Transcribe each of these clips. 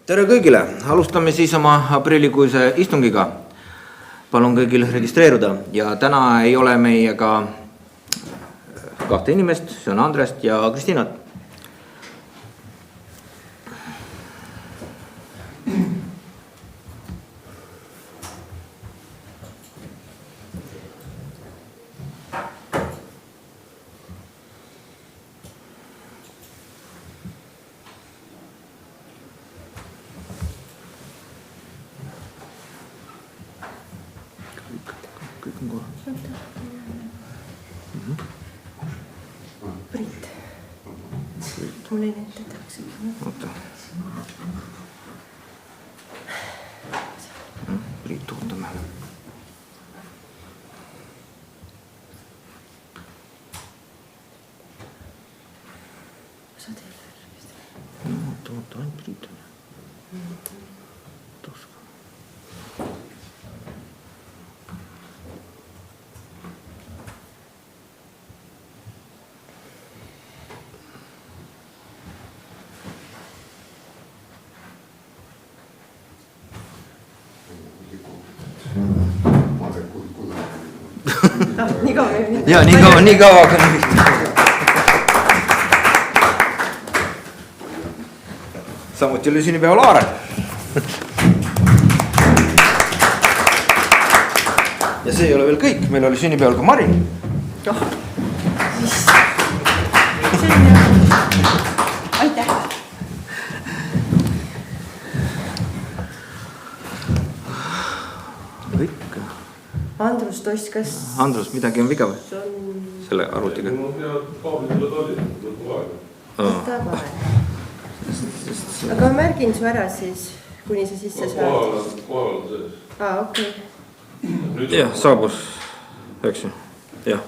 Tere kõigile! Alustame siis oma aprillikuise istungiga. Palun kõigil registreeruda ja täna ei ole meiega kahte inimest, see on Andrest ja Kristiinat. Priit. Mulle ei näita tahaks. Oota. Priit ootame. Sa teed vist? Oota, ainult Priit on. Toska. Ja, nii kaua aga samuti oli sünnipäeval Aaren. Ja see ei ole veel kõik, meil oli sünnipäeval ka Marin. Aitäh. Kõik. Andrus Toss, kas... Andrus, midagi on viga või? Selle arvutiga? Aga märgin su ära siis, kuni sa sisse saad. Kohal on sees. Okei. Jah, saabus. Eks ju? Jah.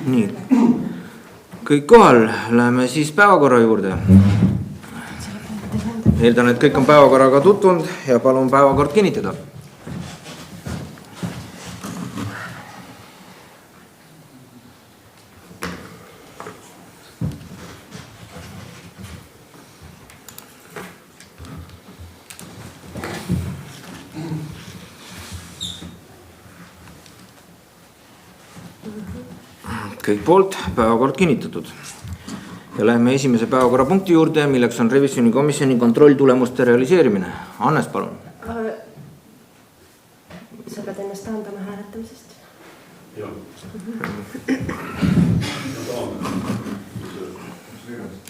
Nii. Kõik kohal, läheme siis päevakorra juurde. Eeldan, et kõik on päevakorraga tutvunud ja palun päevakord kinnitada. Kõik poolt, päevakord kinnitatud. Ja läheme esimese päevakorrapunkti juurde, milleks on revisjonikomisjoni kontrolltulemuste realiseerimine. Annes, palun. Sa pead ennast taandama hääletamisest. Jah.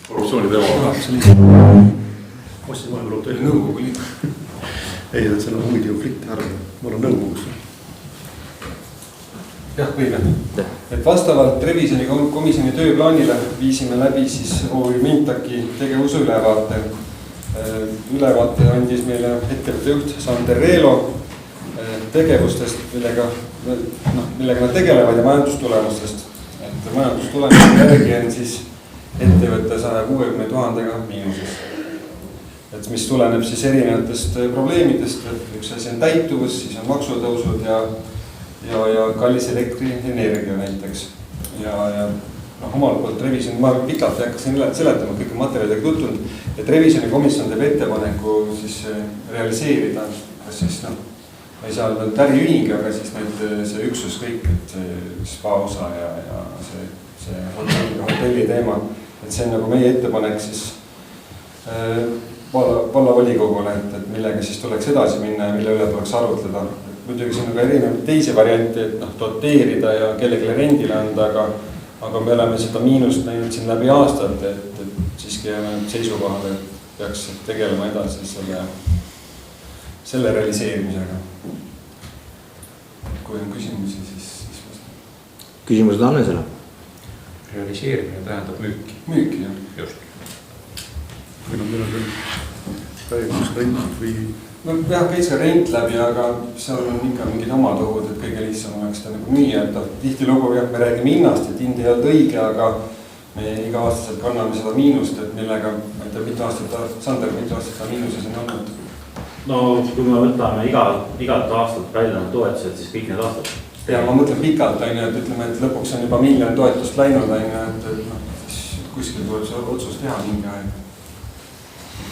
Korruptsiooni teema. Ostsin vahepeal hotelli nõukogu liiga. Ei, et seal on huvide konflikti arv. Mul on nõukogus. Jah, võime. Et vastavalt revisjoni komisjoni tööplaanile viisime läbi siis OÜ Mintaki tegevuse ülevaate. Ülevaate andis meile ettevõtte juht Sander Reelo tegevustest, millega nad tegelevad ja majandustulemustest. Et majandustulemuste järgi on siis ettevõtte 160 000 miinuses. Et mis tuleneb siis erinevatest probleemidest, et üks asi on täituvus, siis on maksutõusud ja kallis elektrienergia näiteks. Ja omalt poolt revisjoni, ma pikalt ei hakka siin seletama, kõik on materjalidega tutvunud, et revisjoni komisjon teeb ettepaneku siis realiseerida, kas siis ma ei saa öelda äriühing, aga siis see üksus kõik, et see spa osa ja see hotelli teema, et see on nagu meie ettepanek siis vallavolikogule, et millega siis tuleks edasi minna ja mille üle tuleks arutleda. Muidugi siin on ka erinevaid teisi variante, et doteerida ja kellelegi rendile anda, aga me oleme seda miinust näinud siin läbi aastat, et siiski jääme seisukohale, et peaks tegelema edasi selle realiseerimisega. Kui on küsimusi, siis vastan. Küsimused Annesele? Realiseerimine tähendab müüki. Müüki, jah. Just. Või meil on küll päevusrent või... No jah, käis ka rent läbi, aga seal on ikka mingid omad ohud, et kõige lihtsam oleks seda nagu müüa, et tihti lugu jah, me räägime hinnast, et hind ei olnud õige, aga me iga aastaselt kanname seda miinust, et millega, ma ei tea, mitu aastat ta miinuses on olnud. No kui me võtame igat aastat välja toetused, siis kõik need aastad. Ja ma mõtlen pikalt, et ütleme, et lõpuks on juba 1 miljon toetust läinud, et siis kuskil tuleb see otsus teha mingi aeg.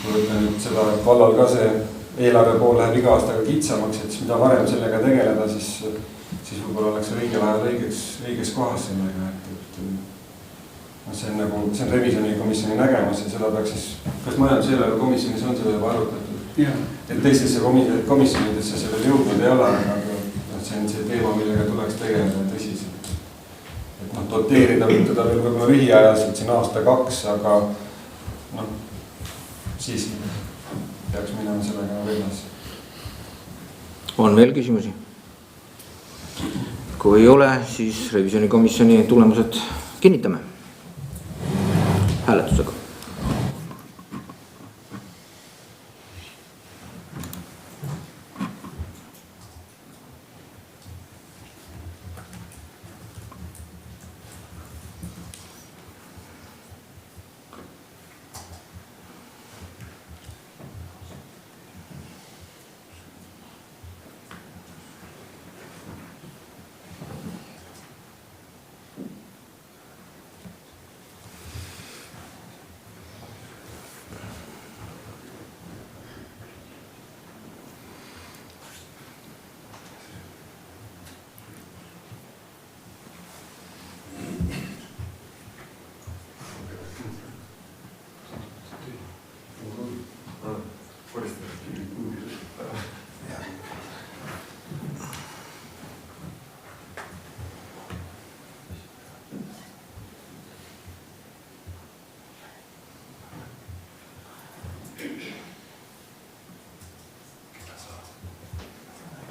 kui võtta nüüd seda, et vallal ka see eelarve pool läheb iga aastaga kitsamaks, et mida varem sellega tegeleda, siis võib-olla oleks õigel ajal õiges kohas sellega, see on nagu, see on revisjonikomisjoni nägemus ja seda peaks siis, kas majanduseelarve komisjonis on seda juba arutatud? Et teistesse komisjonidesse sellele jõudnud ei ole, aga see on see teema, millega tuleks tegeleda tõsiselt. Et doteerida võib teda veel võib-olla lühiajaliselt siin aasta-2, aga siiski peaks minema sellega edasi. On veel küsimusi? Kui ei ole, siis revisjonikomisjoni tulemused kinnitame hääletusega.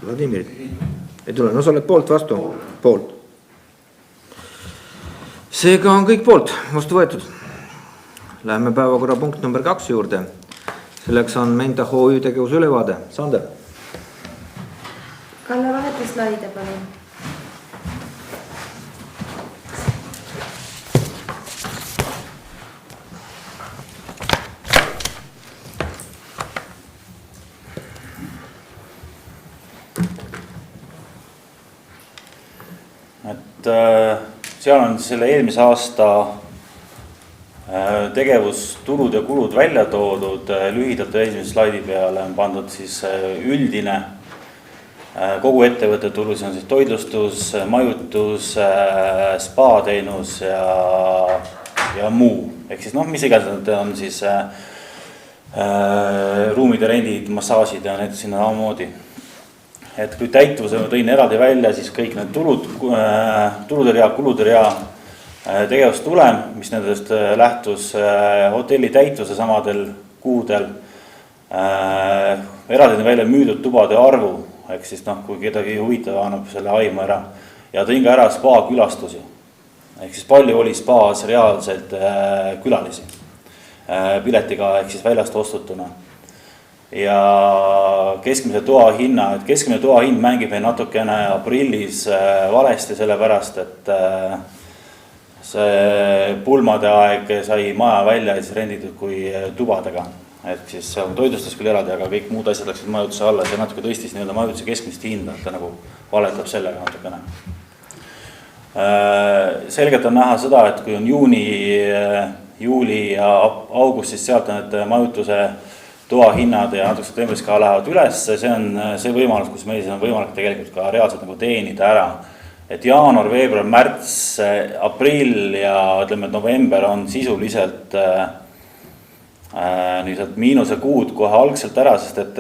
Vladimir, ei tule, no sa oled poolt vastu? Poolt. Seega on kõik poolt vastu võetud. Läheme päevakorrapunkt number 2 juurde. Selleks on Menta HÜ tegevuse ülevaade. Sander. Kalle, vaheta slaide, palun. Seal on selle eelmise aasta tegevustulud ja kulud välja toodud. Lühidalt esimese slaidi peale on pandud siis üldine kogu ettevõtte tulu, see on siis toitlustus, majutus, spa-teenus ja muu. Ehk siis mis iganes on siis ruumide rendid, massaažid ja need sinna samamoodi. Et kui täituvuse tõin eraldi välja, siis kõik need tulude rea, kulude rea tegevustulem, mis nendest lähtus hotelli täituvuse samadel kuudel. Eraldi tõin välja müüdud tubade arvu, ehk siis kui kedagi huvitav annab selle aimu ära. Ja tõin ka ära spa külastusi. Ehk siis palju oli spaas reaalselt külalisi piletiga ehk siis väljast ostutuna. Ja keskmise toa hinna, et keskmine toa hind mängib meil natukene aprillis valesti sellepärast, et see pulmade aeg sai maja välja ja siis renditud kui tubadega. Et siis toidlustas küll eraldi, aga kõik muud asjad läksid majutuse alla. See natuke tõstis nii-öelda majutuse keskmist hinda, et ta nagu valetab sellega natukene. Selgelt on näha seda, et kui on juuni, juuli ja august, siis sealt on need majutuse toa hinnad ja natuke septembris ka lähevad üles. See on see võimalus, kus meil on võimalik tegelikult ka reaalselt nagu teenida ära. Et jaanuar, veebruar, märts, aprill ja ütleme, et november on sisuliselt miinuse kuud kohe algselt ära, sest et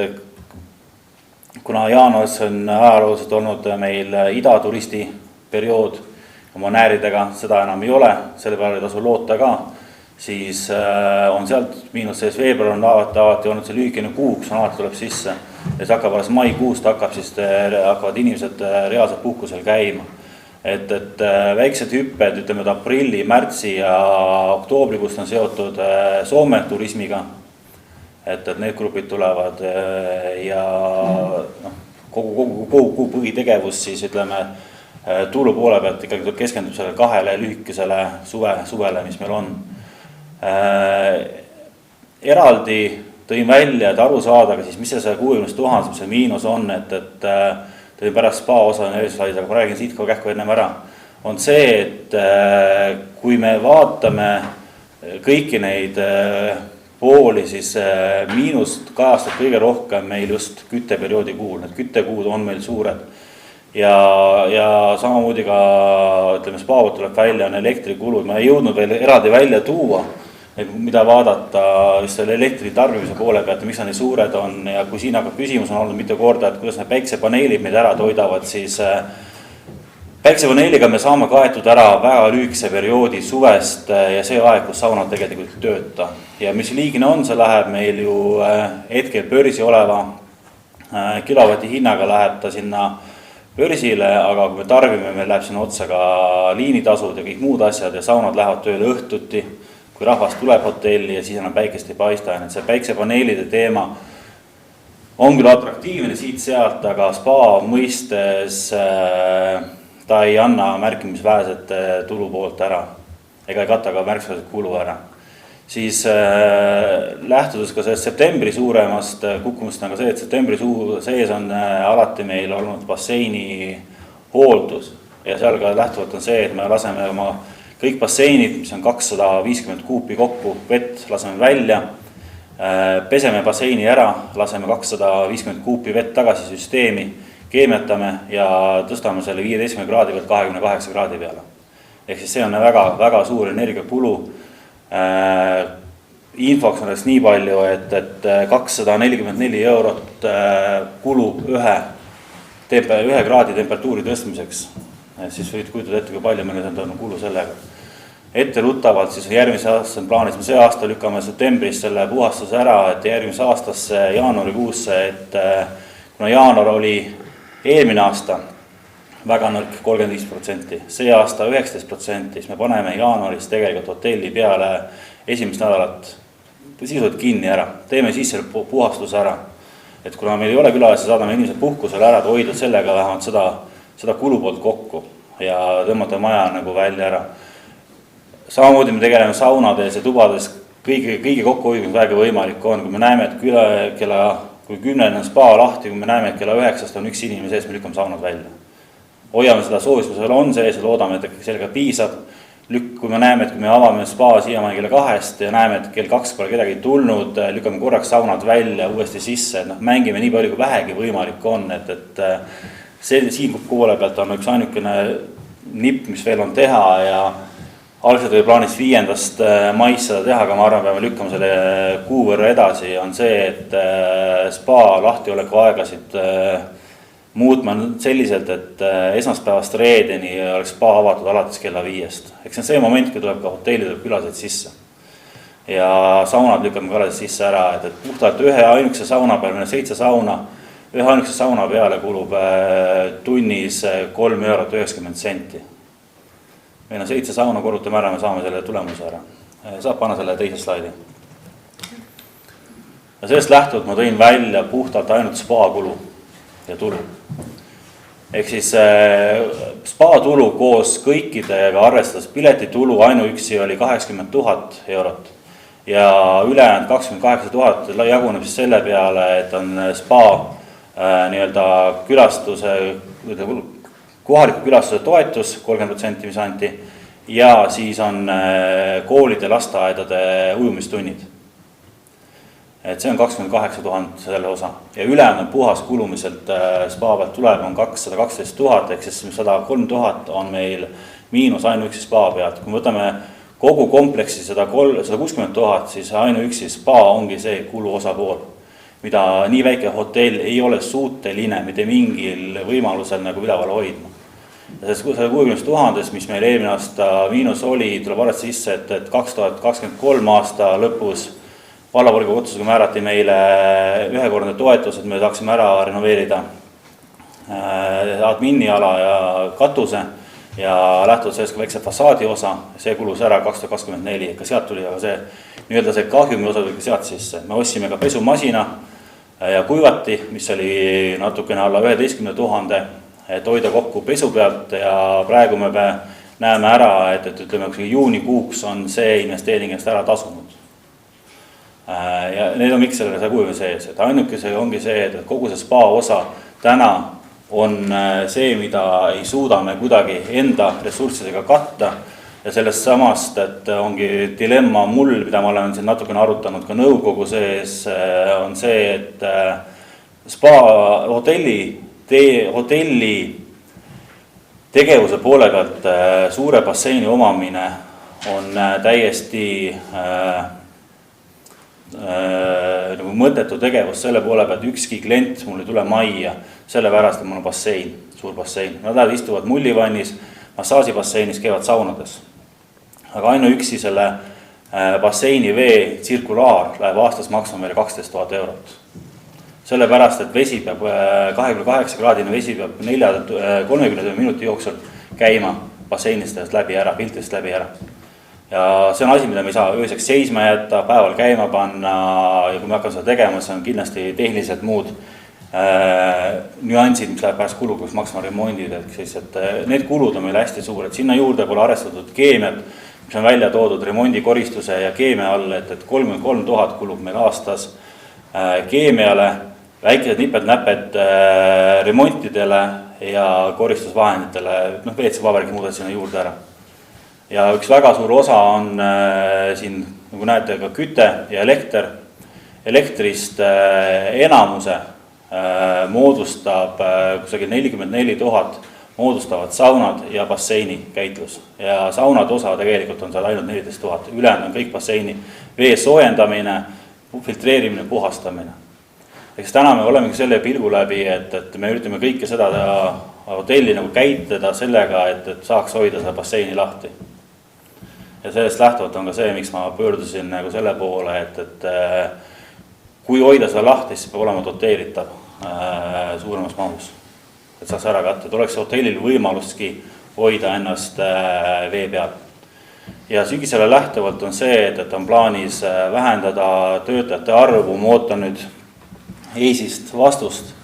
kuna jaanuaris on ajalooliselt olnud meil idaturisti periood oma nääridega, seda enam ei ole, selle peale ei tasu loota ka. Siis on sealt miinus sees, veebruar on alati olnud see lühikene kuu, kus on alati tuleb sisse. Ja siis hakkab alles maikuust hakkavad inimesed reaalselt puhkusel käima. Et väiksed hüpped, ütleme, aprilli, märtsi ja oktoobrikuust on seotud Soome turismiga. Et need grupid tulevad ja kogu põhitegevus siis ütleme tulu poole pealt ikkagi keskendub selle 2 lühikesele suvele, mis meil on. Eraldi tõin välja, et aru saada, siis mis see 160 000, mis see miinus on, et tõin pärast spa osa slaid, aga räägin siit ka kähku ennem ära, on see, et kui me vaatame kõiki neid pooli, siis miinust kajastab kõige rohkem meil just kütteperioodi kuul. Need küttekuud on meil suured. Ja samamoodi ka, ütleme, spaavalt tuleb välja on elektrikulud. Ma ei jõudnud veel eraldi välja tuua, mida vaadata just selle elektri tarbimise poole pealt ja miks need suured on. Ja kui siin hakkab küsimus on olnud mitu korda, et kuidas need päiksepaneelid meid ära toidavad, siis päiksepaneeliga me saame kaetud ära väga lühikese perioodi suvest ja see aeg, kus saunad tegelikult tööta. Ja mis liigne on, see läheb meil ju hetkel börsi oleva kilovati hinnaga läheb ta sinna börsile, aga kui me tarbime, meil läheb sinna otsa ka liinitasud ja kõik muud asjad ja saunad lähevad tööle õhtuti, kui rahvas tuleb hotelli ja siis enam päikest ei paista. See päiksepaneelide teema on küll atraktiivne siit-sealt, aga spa mõistes ta ei anna märkimisväärset tulu poolt ära ega ei kata ka märkimisväärset kulu ära. Siis lähtudes ka sellest septembri suuremast kukkumust on ka see, et septembri sees on alati meil olnud basseini hooldus ja seal ka lähtuvalt on see, et me laseme oma kõik basseinid, mis on 250 kuupi kokku vett, laseme välja, peseme basseini ära, laseme 250 kuupi vett tagasi süsteemi, keemiatame ja tõstame selle 15 kraadi pealt 28 kraadi peale. Ehk siis see on väga, väga suur energiakulu. Infoks on nii palju, et 244 eurot kulub ühe kraadi temperatuuri tõstmiseks. Siis võid kujutada ette, kui palju meil on kulu sellega. Etteruttavalt siis järgmise aasta on plaanis, me see aasta lükkame septembris selle puhastuse ära, et järgmise aastasse jaanuarikuusse, et kuna jaanuar oli eelmine aasta väga nõrk 35%, see aasta 19%, siis me paneme jaanuaris tegelikult hotelli peale esimest nädalat sisuliselt kinni ära, teeme siis selle puhastuse ära. Et kuna meil ei ole külalisi, saadame inimesed puhkusele ära, et hoida sellega vähemalt seda kulu poolt kokku ja tõmmata maja nagu välja ära. Samamoodi me tegeleme saunades ja tubades, kõigi kokkuhoidmine väga võimalik on, kui me näeme, et kui 10 on spa lahti, kui me näeme, et kella 9 on üks inimene sees, me lükkame saunad välja. Hoiame seda soovistusel on sees ja loodame, et sellega piisab. Kui me näeme, et kui me avame spa siiamaani kella 2 ja näeme, et kell 2 pole kedagi tulnud, lükkame korraks saunad välja uuesti sisse, et mängime nii palju kui vähegi võimalik on, et siin poole pealt on üks ainukene nipp, mis veel on teha ja algselt oli plaanis 5. mais seda teha, aga ma arvan, peame lükkama selle kuu võrra edasi, on see, et spa lahtioleku aegasid muutma selliselt, et esmaspäevast reedeni oleks spa avatud alates kella 5. Eks see on see moment, kui tuleb ka hotelli tuleb külased sisse. Ja saunad lükkame ka sisse ära, et puhtalt ühe ainukese sauna peale, meil on 7 sauna, ühe ainukese sauna peale kulub tunnis 3,90 €. Meil on 7 sauna, korrutame ära, me saame selle tulemuse ära. Saab panna selle teise slaidi. Ja sellest lähtuvalt ma tõin välja puhtalt ainult spa kulu ja tulu. Ehk siis spa tulu koos kõikidega arvestades piletitulu ainuüksi oli 80 000 eurot ja ülejäänud 28 000 jaguneb siis selle peale, et on spa külastuse, kohaliku külastuse toetus 30%, mis anti ja siis on koolide lasteaedade ujumistunnid. Et see on 28 000 selle osa ja ülejäänud on puhas kulumiselt spa pealt tuleb on 212 000, ehk siis 103 000 on meil miinus ainuüksi spa pealt. Kui me võtame kogu kompleksi 160 000, siis ainuüksi spa ongi see kulu osapool, mida nii väike hotell ei ole suuteline mitte mingil võimalusel nagu üleval hoidma. Ja sellest 160 000, mis meil eelmine aasta miinus oli, tuleb arvestada sisse, et 2023 aasta lõpus vallavolikogu otsusega määrati meile ühekordne toetus, et me saaksime ära renoveerida adminiala ja katuse ja lähtunud sellest ka väikse fassaadi osa, see kulus ära 2024, ka sealt tuli aga see kahjumi osa tuli sealt sisse. Me ostsime ka pesumasina ja kuivati, mis oli natukene alla 11 000, et hoida kokku pesu pealt ja praegu me näeme ära, et ütleme, juunikuuks on see investeering ära tasunud. Ja need on miks selle 160 sees, et ainuke see ongi see, et kogu see spa osa täna on see, mida ei suuda me kuidagi enda ressurssidega katta ja sellest samast, et ongi dilemma mul, mida ma olen siin natukene arutanud ka nõukogu sees, on see, et spa hotelli tegevuse poole pealt suure basseini omamine on täiesti nagu mõttetu tegevus selle poole pealt, ükski klient mul ei tule majja, sellepärast, et mul on bassein, suur bassein. Nad istuvad mullivannis, massaažibasseinis, käivad saunades. Aga ainuüksi selle basseini vee tsirkulaar läheb aastas maksma meile 12 000 eurot. Sellepärast, et vesi peab, 28 kraadine vesi peab 30 minuti jooksul käima basseinistest läbi ära, filtrist läbi ära. Ja see on asi, mida me ei saa ööseks seisma jätta, päeval käima panna ja kui me hakkame seda tegema, see on kindlasti tehniliselt muud nüansid, mis läheb pärast kuluks maksma remondid, et need kulud on meil hästi suured. Sinna juurde pole arvestatud keemiat, mis on välja toodud remondikoristuse ja keemia all, et 33 000 kulub meil aastas keemiale, väikesed nipet-näpet remontidele ja koristusvahenditele, WC-pabergi muudad sinna juurde ära. Ja üks väga suur osa on siin, nagu näete, ka küte ja elekter. Elektrist enamuse moodustab kusagil 44 000 moodustavad saunad ja basseini käitlus. Ja saunade osa tegelikult on seal ainult 14 000. Ülejäänud on kõik basseini vee soojendamine, filtreerimine, puhastamine. Eks täna me olemegi selle pilgu läbi, et me üritame kõike seda hotelli nagu käitleda sellega, et saaks hoida seda basseini lahti. Ja sellest lähtuvalt on ka see, miks ma pöördusin nagu selle poole, et kui hoida seda lahti, siis peab olema doteeritav suuremas mahus. Et saaks ära katta, et oleks hotellil võimalustki hoida ennast vee peal. Ja sügisele lähtuvalt on see, et on plaanis vähendada töötajate arvu, ma ootan nüüd eisist vastust,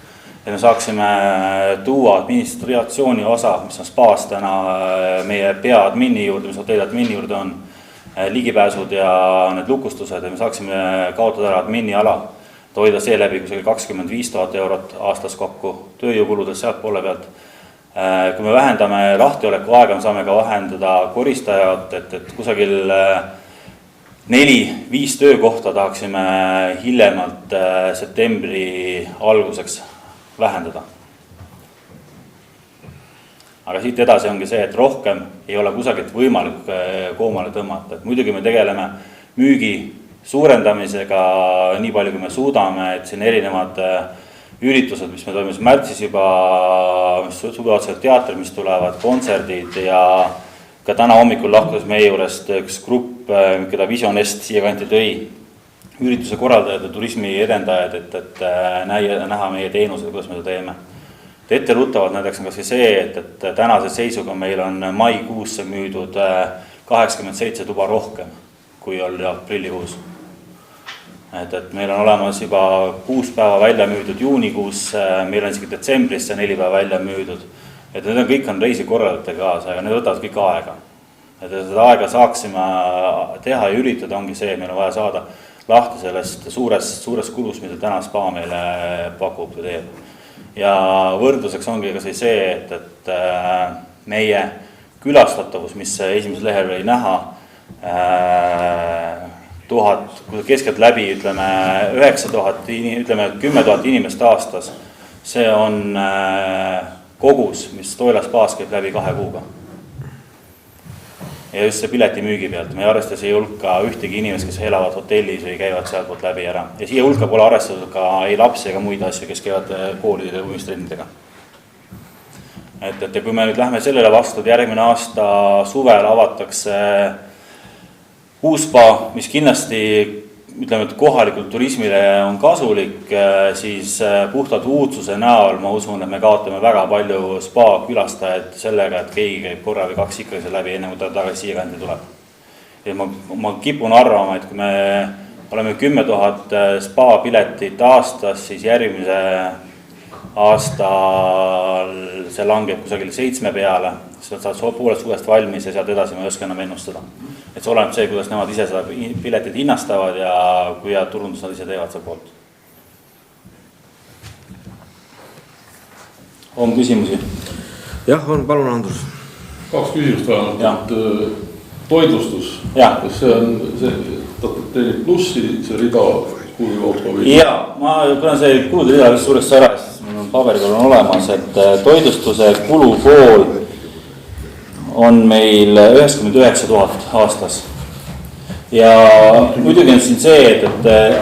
et me saaksime tuua administratsiooni osa, mis on spaas täna meie peaadmini juurde, mis hotelli admini juurde on, ligipääsud ja need lukustused, et me saaksime kaotada ära admini ala, et hoida see läbi kusagil 25 000 eurot aastas kokku tööjõukuludes sealt poole pealt. Kui me vähendame lahtioleku aega, me saame ka vahendada koristajat, et kusagil 4-5 töökohta tahaksime hiljemalt septembri alguseks vähendada. Aga siit edasi ongi see, et rohkem ei ole kusagilt võimalik koomale tõmmata. Et muidugi me tegeleme müügi suurendamisega nii palju, kui me suudame, et siin erinevad üritused, mis me toimus märtsis juba, suveotsed teatrid, mis tulevad, kontserdid ja ka täna hommikul lahkus meie juurest üks grupp, keda Vision Est siia kanti tõi, ürituse korraldajad ja turismi edendajad, et näha meie teenused, kuidas me seda teeme. Etteruttavad näiteks on kas see, et tänase seisuga meil on maikuusse müüdud 87 tuba rohkem, kui oli aprillikuus. Et meil on olemas juba 6 päeva välja müüdud juunikuus, meil on isegi detsembrisse 4 päeva välja müüdud. Et need kõik on reisikorraldajate kaasa, aga need võtavad kõik aega. Et seda aega saaksime teha ja üritada ongi see, meil on vaja saada lahti sellest suures kulus, mida täna spa meile pakub ja teeb. Ja võrdluseks ongi ka see, et meie külastatavus, mis esimesel lehel oli näha, 1000, kui keskelt läbi, ütleme 9000, ütleme 10 000 inimest aastas, see on kogus, mis Toila spaas käib läbi 2 kuuga. Ja just see pileti müügi pealt, me ei arvesta siia hulka ühtegi inimest, kes elavad hotellis või käivad sealt poolt läbi ära. Ja siia hulka pole arvestatud ka ei lapsi ega muid asju, kes käivad koolide uimistrendidega. Et kui me nüüd lähme sellele vastu, et järgmine aasta suvel avatakse uus spa, mis kindlasti ütleme, et kohalikult turismile on kasulik, siis puhtalt uudsuse näol ma usun, et me kaotame väga palju spa külastajaid sellega, et keegi käib korra või 2 ikka seal läbi, enne kui ta tagasi siia kandi tuleb. Ja ma kipun arvama, et kui me oleme 10 000 spa piletit aastas, siis järgmise aastal see langeb kusagil 7 peale, siis saad poolest suvest valmis ja sealt edasi ma ei oska enam ennustada. Et see oleneb see, kuidas nemad ise seda piletid hinnastavad ja kui head turundus nad ise teevad seal poolt. On küsimusi? Jah, on, palun Andrus. 2 küsimust vähemalt, toitlustus, kas see on, teenib plussi, see rida kulukaupa või? Jaa, kuna see kulude rida suuresti ära, siis mul on paberil on olemas, et toitlustuse kulupool on meil 99 000 aastas. Ja muidugi on siin see, et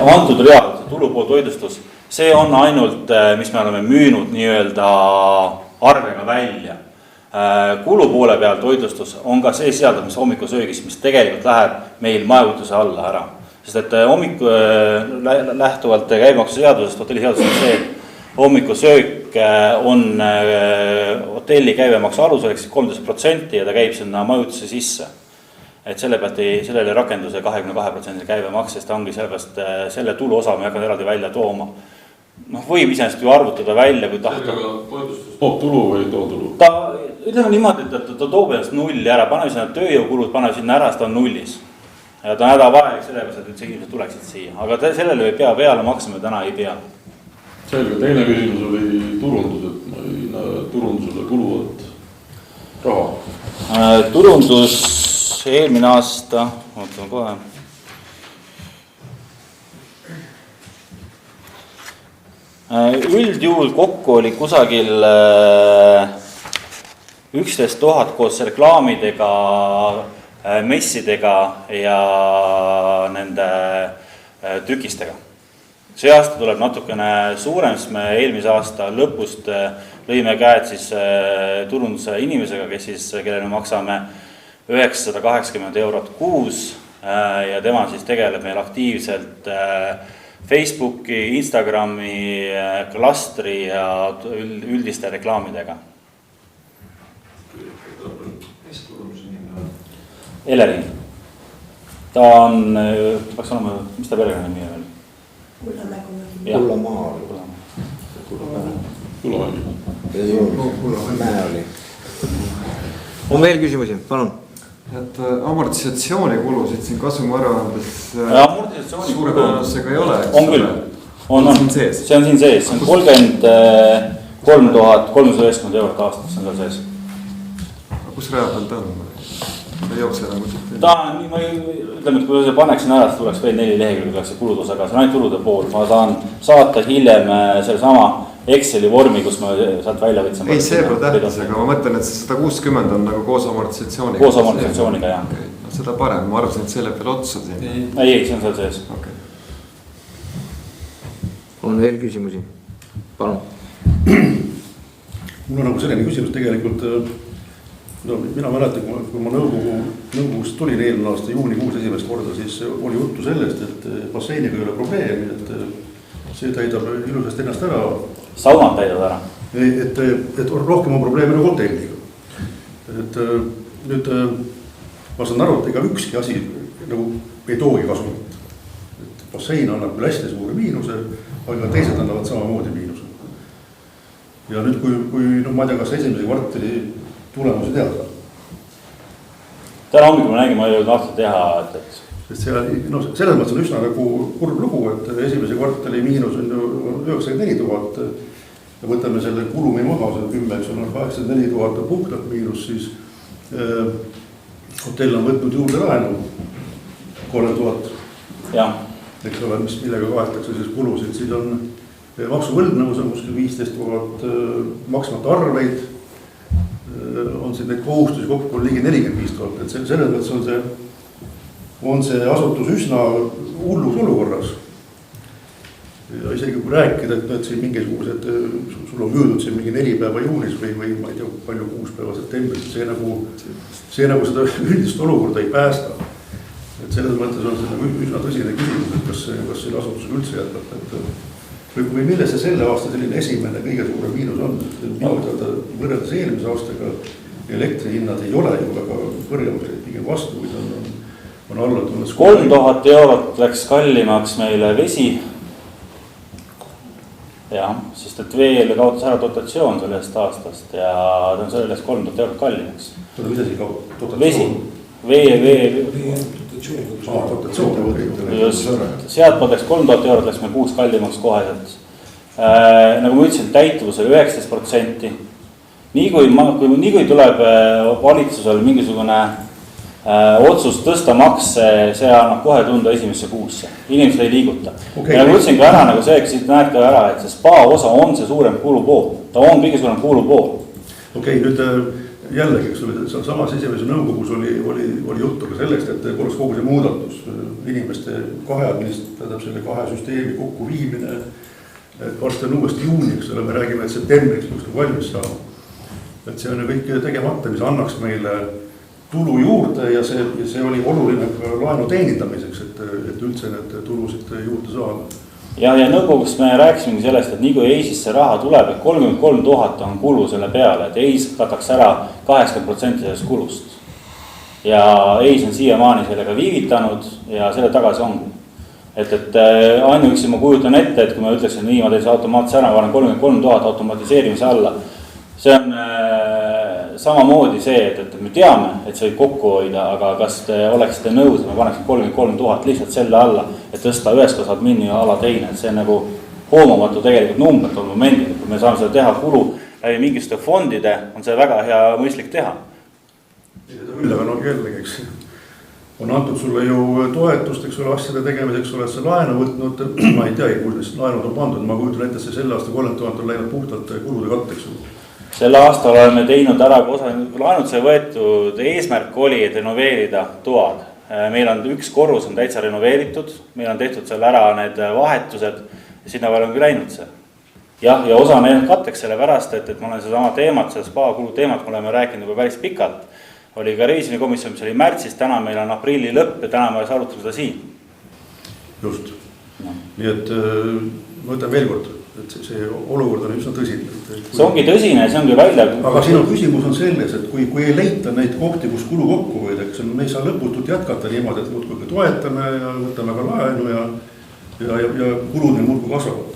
antud real, tulupool toitlustus, see on ainult, mis me oleme müünud nii-öelda arvega välja. Kulu poole peal toitlustus on ka see sealdab, mis hommikusöögis, mis tegelikult läheb meil majutuse alla ära. Sest et lähtuvalt käibemaksuseadusest, hotelliseadusest on see, et hommikusöök on hotelli käibemaksu aluseks 13% ja ta käib sinna majutuse sisse. Et selle pealt sellele rakenduse 22% käibemaks, sest ta ongi sellepärast selle tulu osa me hakkan eraldi välja tooma. Võib iseenesest ju arvutada välja, kui tahta. Toitlustus toob tulu või ei too tulu? Ta ütleme niimoodi, et ta toob ennast nulli ära, paneme sinna tööjõukulud, paneme sinna ära, siis ta on nullis. Ja ta on hädavajalik sellepärast, et üldse inimesed tuleksid siia. Aga sellele pea peale maksame täna ei pea. Selge, teine küsimus oli turundus, et ma ei näe turundusele kuluvat raha. Turundus eelmine aasta, mõtleme kohe. Üldjuhul kokku oli kusagil 11 000 koos reklaamidega, messidega ja nende trükistega. See aasta tuleb natukene suurem, sest me eelmise aasta lõpust lõime käed siis turunduse inimesega, kellele maksame 980 eurot kuus ja tema siis tegeleb meil aktiivselt Facebooki, Instagrami, klastri ja üldiste reklaamidega. Elering. Ta on, peaks olema, mis ta perekonna nimi veel? Kullamäe oli. On veel küsimusi, palun. Et amortisatsioonikulud siin kasumiaruandes suure tõenäosusega ei ole. On küll. See on siin sees. See on 33 390 eurot aastas on seal sees. Kus rea peal ta on? Ei jookse enam kuskilt. Ta on, ma ütleme, et kui see paneksin ära, siis tuleks veel 4 lehekülge, tuleks see kulutus, aga see on ainult tulude pool. Ma saan saata hiljem selle sama Exceli vormi, kus ma sealt välja võtsime. Ei, see pole tähtis, aga ma mõtlen, et 160 on nagu koos amortisatsiooniga. Koos amortisatsiooniga, jah. Okay. No, seda parem, ma arvasin, et selle peal otsa siin. Ei, see on seal sees. Okay. On veel küsimusi? Palun. Mul on nagu selline küsimus tegelikult. Mina mäletan, kui ma nõukogust tulin eelmine aasta juunikuus esimest korda, siis oli juttu sellest, et basseiniga ei ole probleemi, et see täidab ilusasti ennast ära. Saunad täidab ära. Et rohkem on probleemi nagu hotelliga. Et nüüd ma saan aru, et ega ükski asi nagu ei toogi kasumit. Et bassein annab küll hästi suuri miinuse, aga teised annavad samamoodi miinuse. Ja nüüd kui ma ei tea, kas esimese kvartali tulemusi teada. Täna hommikul me nägime, ma ei jõudnud aastat teha, et selles mõttes on üsna nagu kurb lugu, et esimese kvartali miinus on 94 000 ja võtame selle kulumi maha, see on 10, 84 000 puhtalt miinus, siis hotell on võtnud juurde laenu 3000, eks ole, millega kaetakse siis kulusid, siis on maksuvõlgnevus on kuskil 15 000 maksmata arveid, on siin neid kohustusi kokku ligi 45 000, et selles mõttes on see asutus üsna hullus olukorras. Ja isegi kui rääkida, et siin mingisugused, sul on müüdud siin mingi 4 päeva juunis või ma ei tea palju 6 päeva septembris, see nagu seda üldist olukorda ei päästa. Et selles mõttes on see nagu üsna tõsine küsimus, et kas selle asutusega üldse jätkata. Või milles see selle aasta selline esimene kõige suure miinus on? Võrreldes eelmise aastaga elektrihinnad ei ole ju väga kõrgemad, pigem vastu, kui on alla tulnud. 3000 eurot läks kallimaks meile vesi. Jah, sest et veel kaotas ära dotatsioon sellest aastast ja ta on sellest 3000 eurot kallimaks. Mida siin kaotas? Vesi. Sealt läks 3000 eurot, läks meil kuus kallimaks koheselt. Nagu ma ütlesin, täituvus oli 19%. Nii kui tuleb valitsusel mingisugune Otsus tõsta makse, see annab kohe tunda esimesse kuusse, inimesed ei liiguta. Okay. Ja võtsin ka ära nagu see, siit näed ka ära, et see spa osa on see suurem kulupool, ta on kõige suurem kulupool. Okei, nüüd jällegi, eks ole, samas esimese nõukogus oli juttu ka sellest, et korraks kogu see muudatus, inimeste tähendab selle kahe süsteemi kokku viimine, et varsti on uuesti juuni, eks ole, me räägime, et septembriks peaks valmis saama. Et see on kõik tegemata, mis annaks meile tulu juurde ja see oli oluline ka laenu teenindamiseks, et üldse need tulusid juurde saada. Ja nõukogus me rääkisimegi sellest, et nii kui EIS-isse raha tuleb, et 33 000 on kulu selle peale, et EIS kataks ära 80% sellest kulust. Ja EIS on siiamaani sellega viivitanud ja selle tagasi ongi. Et ainuüksi ma kujutan ette, et kui ma ütleksin, nii ma teen see automaatse ära, varan 33 000 automatiseerimise alla. See on samamoodi see, et me teame, et see võib kokku hoida, aga kas te oleksite nõus, et me paneks 33 000 lihtsalt selle alla, et tõsta ühes kas admini ja ala teine, et see on nagu hoomamatu tegelikult numbert on momendil, kui me saame seda teha kulu läbi mingiste fondide, on see väga hea mõistlik teha. Ülle on jällegi, eks on antud sulle ju toetust, eks ole, asjade tegemiseks, oled sa laenu võtnud, ma ei tea, kuidas laenud on pandud, ma kujutan ette, see selle aasta 30 000 on läinud puhtalt kulude katteks. Selle aasta oleme teinud ära, kui osa laenud sai võetud, eesmärk oli, et renoveerida toad. Meil on üks korrus on täitsa renoveeritud, meil on tehtud seal ära need vahetused ja sinna veel on küll läinud see. Ja osa on läinud katteks selle pärast, et ma olen sedama teemat, seda spa kulu teemat, me oleme rääkinud juba päris pikalt. Oli ka revisjonikomisjon, mis oli märtsis, täna meil on aprilli lõpp ja täna me arutame seda siin. Just. No. Nii et mõtlen veel kord, et see olukord on üsna tõsine. See ongi tõsine, see ongi välja. Aga sinu küsimus on selles, et kui ei leita neid kohti, kus kulu kokku võidaks, me ei saa lõputult jätkata niimoodi, et muudkui toetame ja võtame ka laenu ja kulud neil muudkui kasvavad.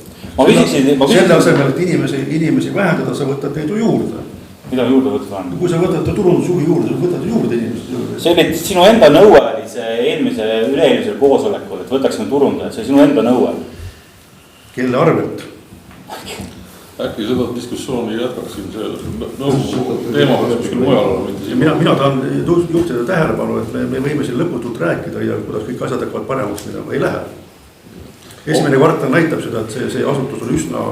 Selle asemel, et inimesi vähendada, sa võtad neid juurde. Mida juurde võtta on? Kui sa võtad turundusjuhi juurde, sa võtad juurde inimesed juurde. See oli sinu enda nõue oli see üle-eelmisel koosolekul, et võtaksime turundajad, see sinu enda nõue. Kelle arvelt? Äkki seda diskussiooni jätkaksin, see nõukogu teema võiks kuskil mujal olla. Mina tahan juhtida tähelepanu, et me võime siin lõputult rääkida ja kuidas kõik asjad hakkavad paremaks minema. Ei lähe. Esimene kvartal näitab seda, et see asutus on üsna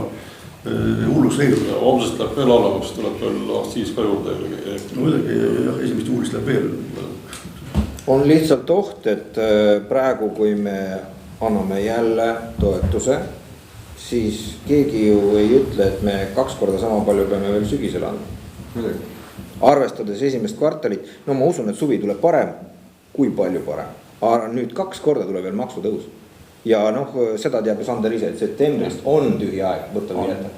hullus leidnud. Homsest läheb veel allamaks, tuleb veel aktsiis ka juurde. No muidugi, esimest juulist läheb veel. On lihtsalt oht, et praegu, kui me anname jälle toetuse, siis keegi ju ei ütle, et me 2 korda sama palju peame veel sügisel andma. Arvestades esimest kvartalit, no ma usun, et suvi tuleb parem, kui palju parem. Aga nüüd 2 korda tuleb veel maksutõus. Ja seda teab Sander ise, et septembrist on tühi aeg, võtta või jätta.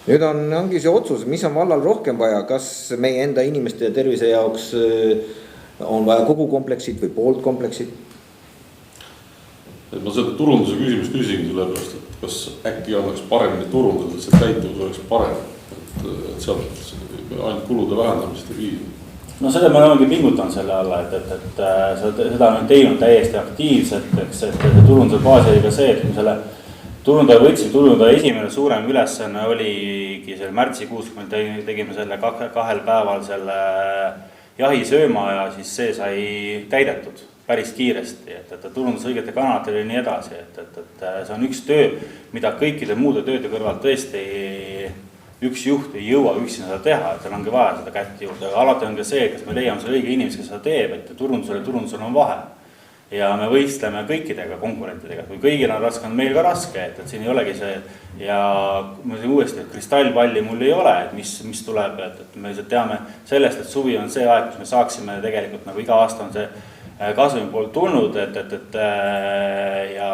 Nüüd ongi see otsus, mis on vallal rohkem vaja, kas meie enda inimeste ja tervise jaoks on vaja kogu kompleksit või poolt kompleksit? Et ma seda turunduse küsimust küsin sellepärast, et kas äkki annaks paremini turundada, et see täituvus oleks parem, et sealt ainult kulude vähendamist ei viida. No seda me olemegi pingutan selle alla, et seda on teinud täiesti aktiivselt, et turunduse baas oli ka see, et kui selle turundaja võtsin, turundaja esimene suurem ülesanne oligi selle märtsikuus, kui me tegime selle 2 päeval selle jahisööma ja siis see sai täidetud päris kiiresti, et turundus õigete kanalatel ja nii edasi, et see on üks töö, mida kõikide muude tööde kõrval tõesti üks juht ei jõua üksinda seda teha, et tal ongi vaja seda kätt juurde, aga alati on ka see, kas me leiame selle õige inimesi, kes seda teeb, et turundusel on vahe. Ja me võistleme kõikidega konkurentidega, kui kõigil on raske, on meil ka raske, et siin ei olegi see ja ma siin uuesti, et kristallpalli mul ei ole, et mis tuleb, et me teame sellest, et suvi on see aeg, kus me saaksime tegelikult nagu iga aasta on see kasvami poolt tulnud, ja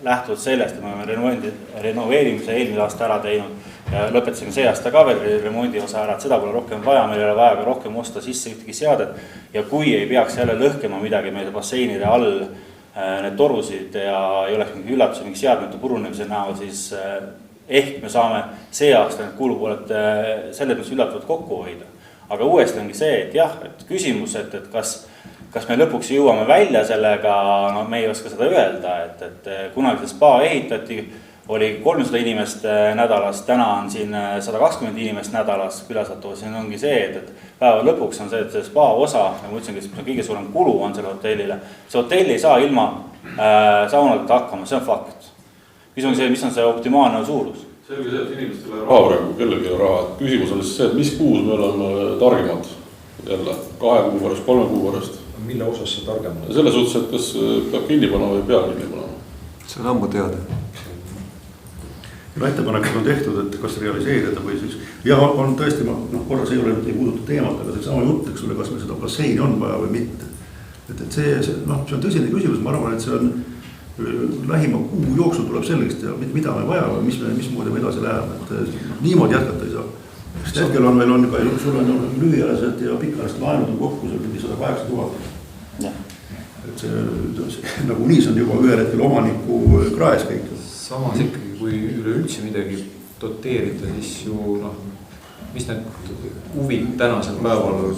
lähtuvalt sellest, et me oleme renoveerimise eelmine aasta ära teinud ja lõpetasime see aasta ka veel remondi osa ära, et seda pole rohkem vaja, meil ei ole vaja ka rohkem osta sisse ühtegi seadet ja kui ei peaks jälle lõhkema midagi meie basseinide all need torusid ja ei oleks mingi üllatus mingi seadmete purunemise näol, siis ehk me saame see aasta need kulupooled selles mõttes üllatavalt kokku hoida. Aga uuesti ongi see, et jah, et küsimus, et kas me lõpuks jõuame välja sellega, no me ei oska seda öelda, et kunagi see spa ehitati, oli 300 inimest nädalas, täna on siin 120 inimest nädalas külastajad. Siin ongi see, et päeva lõpuks on see, et see spa osa, nagu ütlesin, mis on kõige suurem kulu on selle hotellile. See hotell ei saa ilma saunadeta hakkama, see on fakt. Küsimus on see, mis on see optimaalne suurus? Selge see, et inimestel ei raha praegu, kellelgi ei raha. Küsimus on see, et mis kuus me oleme targemad jälle 2 kuu pärast, 3 kuu pärast. Mille osas see targem on? Selles suhtes, et kas peab kinni panema või peab kinni panema. See on ammu teada. Ettepanekud on tehtud, et kas realiseerida või siis ja on tõesti, korras ei puuduta teemat, aga see sama jutt, eks ole, kas meil seda basseini on vaja või mitte. Et see on tõsine küsimus, ma arvan, et see on lähima kuu jooksul tuleb selgeks teha, mida me vajame, mismoodi me edasi läheme, et niimoodi jätkata ei saa. Sest hetkel on meil ka, sul on lühiajalised ja pikaajalist laenud on kokku, see on 108 000. Et see nagu nii see on juba ühel hetkel omaniku kraes kõik. Samas ikkagi, kui üleüldse midagi doteerida, siis ju mis need huvid tänasel päeval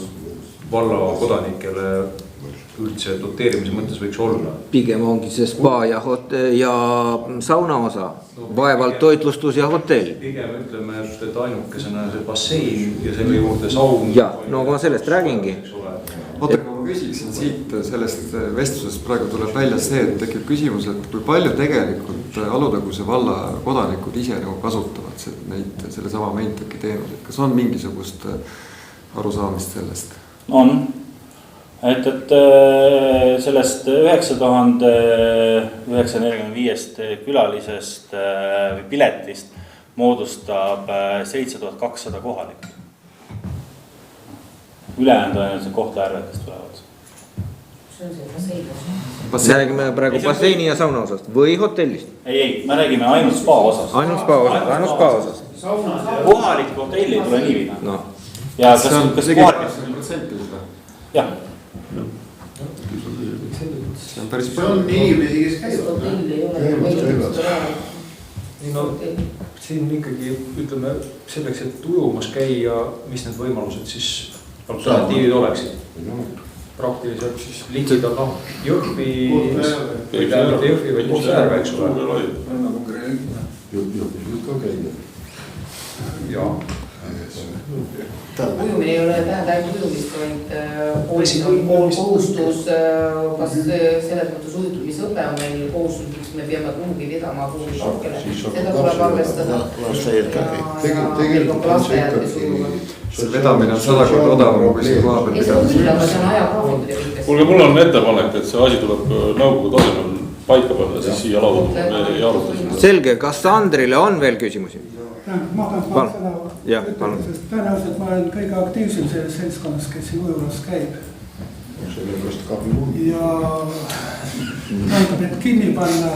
valla kodanikele üldse doteerimise mõttes võiks olla? Pigem ongi see spa ja sauna osa, vaevalt toitlustus ja hotell. Pigem ütleme, et ainukesena see bassein ja selle juurde saun. Ja, no ma sellest räägingi. Oota, kui ma küsiksin siit sellest vestlusest praegu tuleb välja see, et tekib küsimus, et kui palju tegelikult Alutaguse valla kodanikud ise nagu kasutavad selle sama Mainteki teenuseid. Kas on mingisugust arusaamist sellest? On. Et sellest 9945 külalisest või piletist moodustab 7200 kohalik. Ülejäänud on see Kohtla-Järvetest tulevad. See on see bassein. Me räägime praegu basseini ja sauna osast või hotellist? Ei, me räägime ainult spa osas. Ainult spa osas. Kohalik hotelli tule nii viina. No. Ja kas kohalik? Jah. See on päris palju. See on inimesi, kes käivad. Siin ikkagi ütleme selleks, et ujumas käia, mis need võimalused siis alternatiivid oleksid. Praktiliselt siis liitsid on Jõhvi, mitte Jõhvi, vaid just Järve, eks ole. Jõhvi ka käia. Jaa. Ujumine ei ole tähenda ainult ujumist, vaid kohustus, kas selles mõttes ujutumisõpe on meil kohustus, me peame kuhugi vedama kuhugi šokele. Seda tuleb arvestada. Tegelikult on see ikkagi. See vedamine on 100 korda odavam kui see koha peal pidada. Ei, see on aga see on ajagraafikud ja kõikest. Kuulge, mul on ettepanek, et see asi tuleb nõukogu tasemel paika panna, siis siia lauda me ei aruta. Selge, kas Andrile on veel küsimusi? Ma tahan seda ütelda, sest tõenäoliselt ma olen kõige aktiivsem selles seltskonnas, kes siin ujulas käib. Ja tähendab, et kinni panna,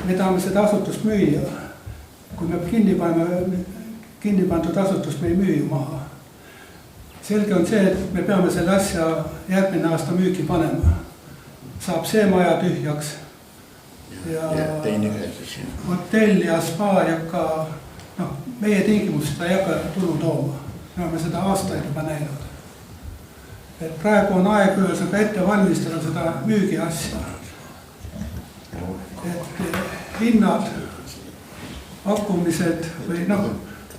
me tahame seda asutust müüa. Kui me kinni pandud asutust me ei müü ju maha. Selge on see, et me peame selle asja järgmine aasta müüki panema. Saab see maja tühjaks. Ja hotell ja spa jakka, meie tingimust ei hakka tulu tooma. Me oleme seda aastaid juba näinud. Et praegu on aeg ühesõnaga ette valmistada seda müügi asja. Et hinnad, pakkumised või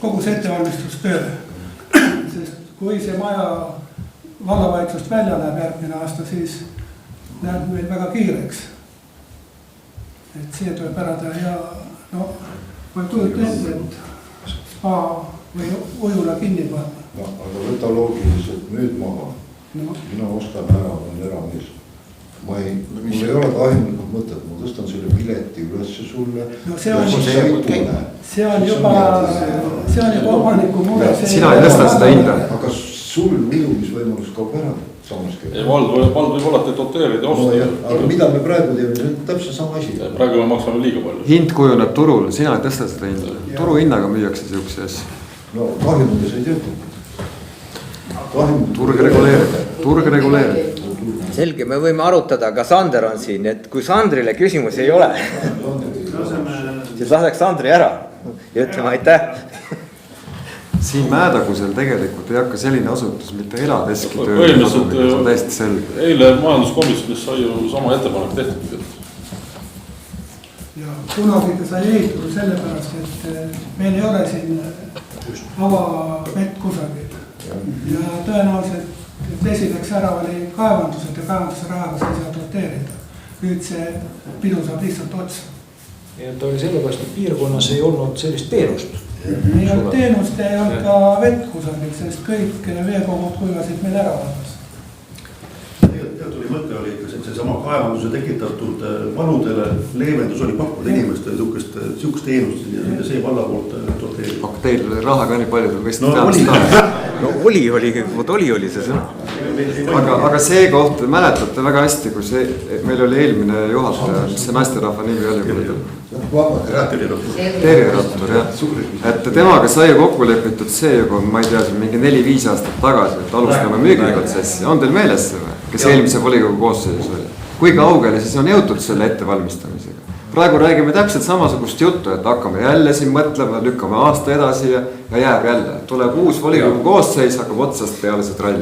kogu see ettevalmistustöö. Sest kui see maja vallavalitsusest välja läheb järgmine aasta, siis läheb meil väga kiireks. Et see tuleb ära teha ja ma kujutan ette, et spa või ujula kinni panna. Aga võta loogiliselt nüüd maha. Mina ostan ära, olen eramees. Mul ei ole kahjulikult mõtet, ma tõstan selle pileti ülesse sulle. See on juba omaniku mure. Sina ei tõsta seda hinda. Aga sul ujumisvõimalus kaob ära. Vald võib olla doteerida osta. Aga mida me praegu teeme, see on täpselt sama asi. Praegu me maksame liiga palju. Hind kujuneb turul, sina ei tõsta seda hinda. Turu hinnaga müüakse siukse asja. No kahjumides ei tööta. Turg reguleerib. Selge, me võime arutada, aga Sander on siin, et kui Sandrile küsimusi ei ole, siis laseks Sandri ära ja ütlema aitäh. Siin Mäedagusel tegelikult ei hakka selline asutus mitte eladeski tööle tasumine, see on täiesti selge. Eile majanduskomisjonis sai ju sama ettepanek tehtud. Ja kunagi ta sai ehitatud sellepärast, et meil ei ole siin avavett kusagil. Ja tõenäoliselt vesi läks ära, oli kaevandused ja kaevanduse rahaga sai seal doteerida. Nüüd see pidu saab lihtsalt otsa. Ja ta oli sellepärast, et piirkonnas ei olnud sellist teenust. Ei olnud teenust ja ei olnud ka vett kusagil, sest kõik veekogud kuivasid meil ära vallas. Tuli mõte oli ikka seesama kaevanduse tekitatud valudele leevendus oli pakkuda inimestele sihukest teenust ja see valla poolt doteerib. Aga teil oli raha ka nii palju, võist oli see sõna. Aga see koht, mäletate väga hästi, kui meil oli eelmine juhataja, mis see naisterahva nimi oli? Terje Rattur, jah. Et temaga sai kokku lepitud see juba, ma ei tea, mingi 4-5 aastat tagasi, et alustame müügiprotsessi. On teil meeles see või? Kes eelmise volikogu koosseisus oli? Kui kaugele siis on jõutud selle ettevalmistamisega? Praegu räägime täpselt samasugust juttu, et hakkame jälle siin mõtlema, lükkame aasta edasi ja jääb jälle. Tuleb uus volikogu koosseis, hakkab otsast peale see trall.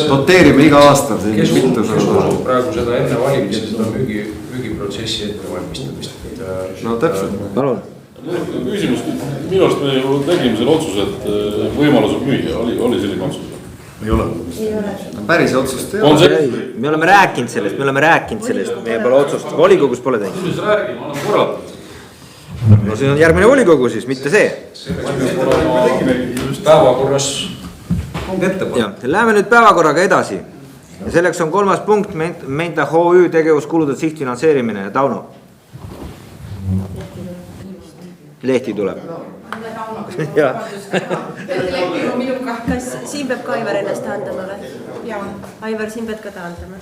Doteerime iga aasta. Kes usub praegu seda enne valimisi, seda müügiprotsessi ettevalmistamist? No täpselt. Palun. Küsimus, minu arust me ju tegime selle otsuse, et võimalus on müüa, oli selline otsus? Ei ole. Päris otsust ei ole. Me oleme rääkinud sellest, meie pole otsust, volikogus pole teinud. Mis räägime, annab korraldada. No see on järgmine volikogu siis, mitte see. Päevakorras Läheme nüüd päevakorraga edasi. Ja selleks on 3. punkt, Menta HÜ tegevuskulude sihtfinantseerimine ja Tauno. Lehti tuleb. Kas siin peab ka Aivar ennast taandama või? Jaa. Aivar, siin pead ka taandama.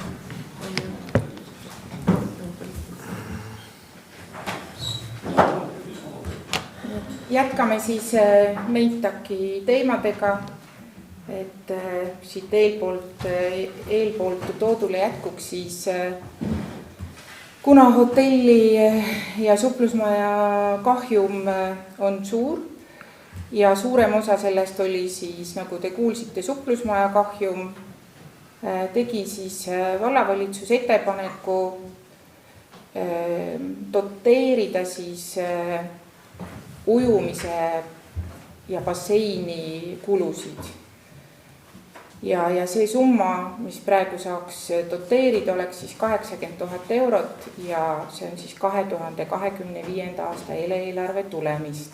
Jätkame siis Meintaki teemadega, et siit eelpoolt toodule jätkuks siis kuna hotelli ja suplusmaja kahjum on suur ja suurem osa sellest oli siis, nagu te kuulsite, suplusmaja kahjum, tegi siis vallavalitsus ettepaneku doteerida siis ujumise ja basseini kulusid. Ja see summa, mis praegu saaks doteerida, oleks siis 80 000 eurot ja see on siis 2025. aasta eelarve tulemist.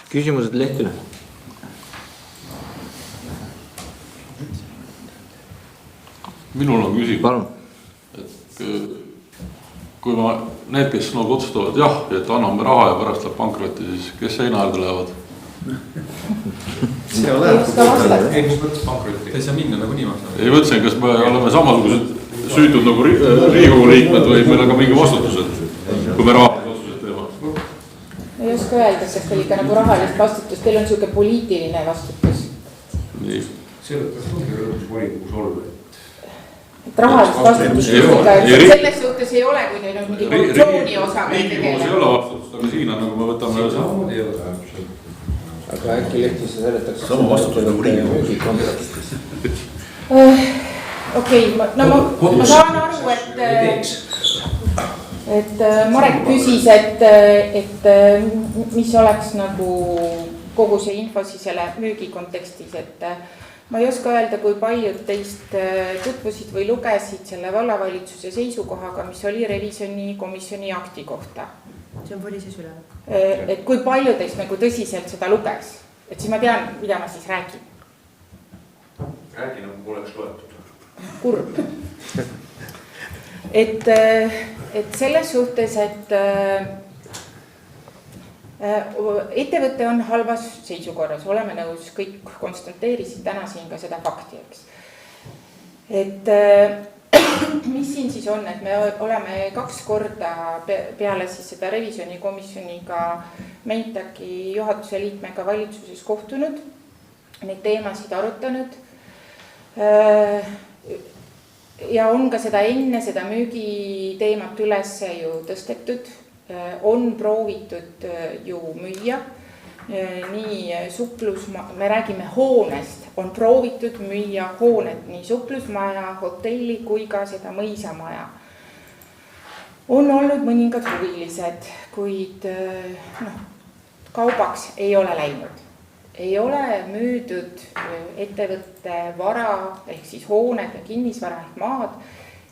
Küsimused lehtile. Minul on küsimus. Palun. Kui need, kes nagu otsustavad jah, et anname raha ja pärast läheb pankrotti, siis kes seina äärde lähevad? See on läheb. Ei mõttes pankrotti. Ei saa minna nagu niimoodi. Ei mõtlesin, kas me oleme samasugused süütud nagu Riigikogu liikmed või meil on ka mingi vastutused, kui me rahalisi otsuseid teeme? Ei oska öelda, kas teil ikka nagu rahalist vastutust, teil on siuke poliitiline vastutus. Nii. Sellepärast ongi rõõmus volikogus olla. Et rahalist vastutust selles suhtes ei ole, kui teil on mingi korruptsiooni osa. Riigikogus ei ole vastutust, aga siin on nagu me võtame... Aga äkki lehtisse seletakse sama vastutus nagu müügi kontekstis. Okei, ma saan aru, et Marek küsis, et mis oleks nagu kogu see info siis selle müügi kontekstis, et ma ei oska öelda, kui paljud teist tutvusid või lugesid selle vallavalitsuse seisukohaga, mis oli revisjonikomisjoni akti kohta. See on poliisis üle. Et kui palju teist nagu tõsiselt seda luges, et siis ma tean, mida ma siis räägin. Räägin, nagu oleks loetud. Kurb. Et selles suhtes, et ettevõte on halvas seisukorras, oleme nõus, kõik konstateerisid täna siin ka seda fakti, eks. Et mis siin siis on, et me oleme 2 korda peale siis seda revisjonikomisjoniga Meintaki juhatuse liikmega valitsuses kohtunud, neid teemasid arutanud ja on ka seda enne seda müügiteemat üles ju tõstetud, on proovitud ju müüa, nii me räägime hoonest, on proovitud müüa hoonet, nii suplusmaja, hotelli kui ka seda mõisamaja. on olnud mõningad huvilised, kuid kaubaks ei ole läinud. Ei ole müüdud ettevõtte vara ehk siis hooned ja kinnisvara ehk maad,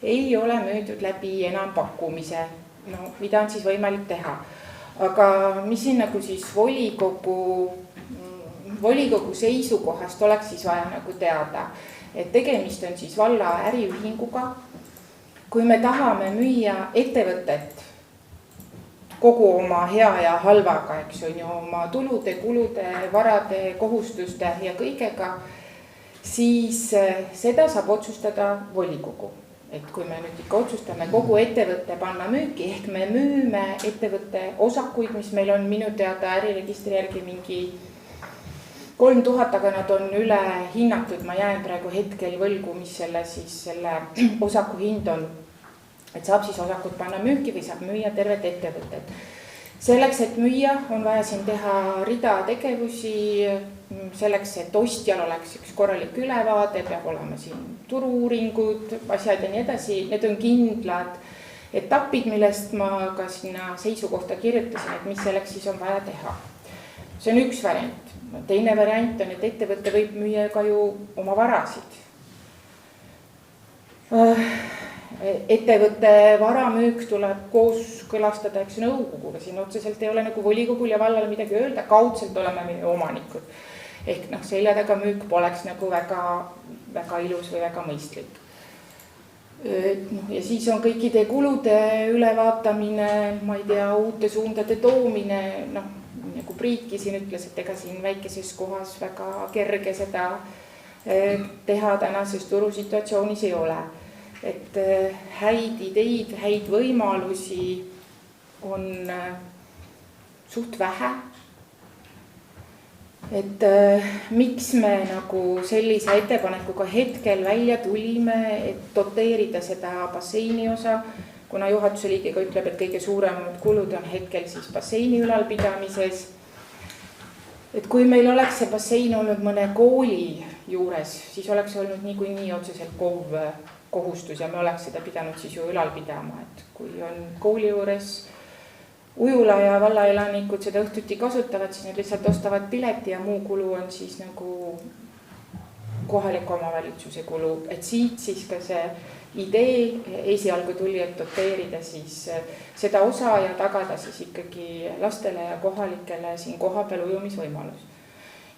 ei ole müüdud läbi enampakkumise, mida on siis võimalik teha. Aga mis siin nagu siis volikogu seisukohast oleks siis vaja nagu teada, et tegemist on siis valla äriühinguga. Kui me tahame müüa ettevõtet kogu oma hea ja halvaga, eks on ju, oma tulude, kulude, varade, kohustuste ja kõigega, siis seda saab otsustada volikogu. Et kui me nüüd ikka otsustame kogu ettevõtte panna müüki, ehk me müüme ettevõtte osakuid, mis meil on minu teada äriregistri järgi mingi 3000, aga nad on üle hinnatud, ma jään praegu hetkel võlgu, mis selle osaku hind on. Et saab siis osakut panna müüki või saab müüa tervet ettevõtet. Selleks, et müüa, on vaja siin teha rida tegevusi, selleks, et ostjal oleks üks korralik ülevaade, peab olema siin turu-uuringud, asjad ja nii edasi. Need on kindlad etapid, millest ma ka sinna seisukohta kirjutasin, et mis selleks siis on vaja teha. See on üks variant. Teine variant on, et ettevõtte võib müüa ka ju oma varasid. Ettevõtte varamüük tuleb koos kõlastada, eks nõukoguga, siin otseselt ei ole nagu volikogul ja vallal midagi öelda, kaudselt oleme meie omanikud. Ehk selja taga müük poleks nagu väga ilus või väga mõistlik. Ja siis on kõikide kulude ülevaatamine, ma ei tea, uute suundade toomine, nagu Priitki siin ütles, et ega siin väikeses kohas väga kerge seda teha tänases turusituatsioonis ei ole. Et häid ideid, häid võimalusi on suht vähe. Et miks me nagu sellise ettepanekuga hetkel välja tulime, et doteerida seda basseini osa, kuna juhatuse liige ka ütleb, et kõige suuremad kulud on hetkel siis basseini ülalpidamises. Et kui meil oleks see bassein olnud mõne kooli juures, siis oleks olnud nii otseselt kohustus ja me oleks seda pidanud siis ju ülal pidama, et kui on kooli juures ujula ja vallaelanikud seda õhtuti kasutavad, siis nad lihtsalt ostavad pileti ja muu kulu on siis nagu kohaliku omavalitsuse kulu, et siit siis ka see idee esialgu tuli, et doteerida siis seda osa ja tagada siis ikkagi lastele ja kohalikele siin kohapeal ujumisvõimalus.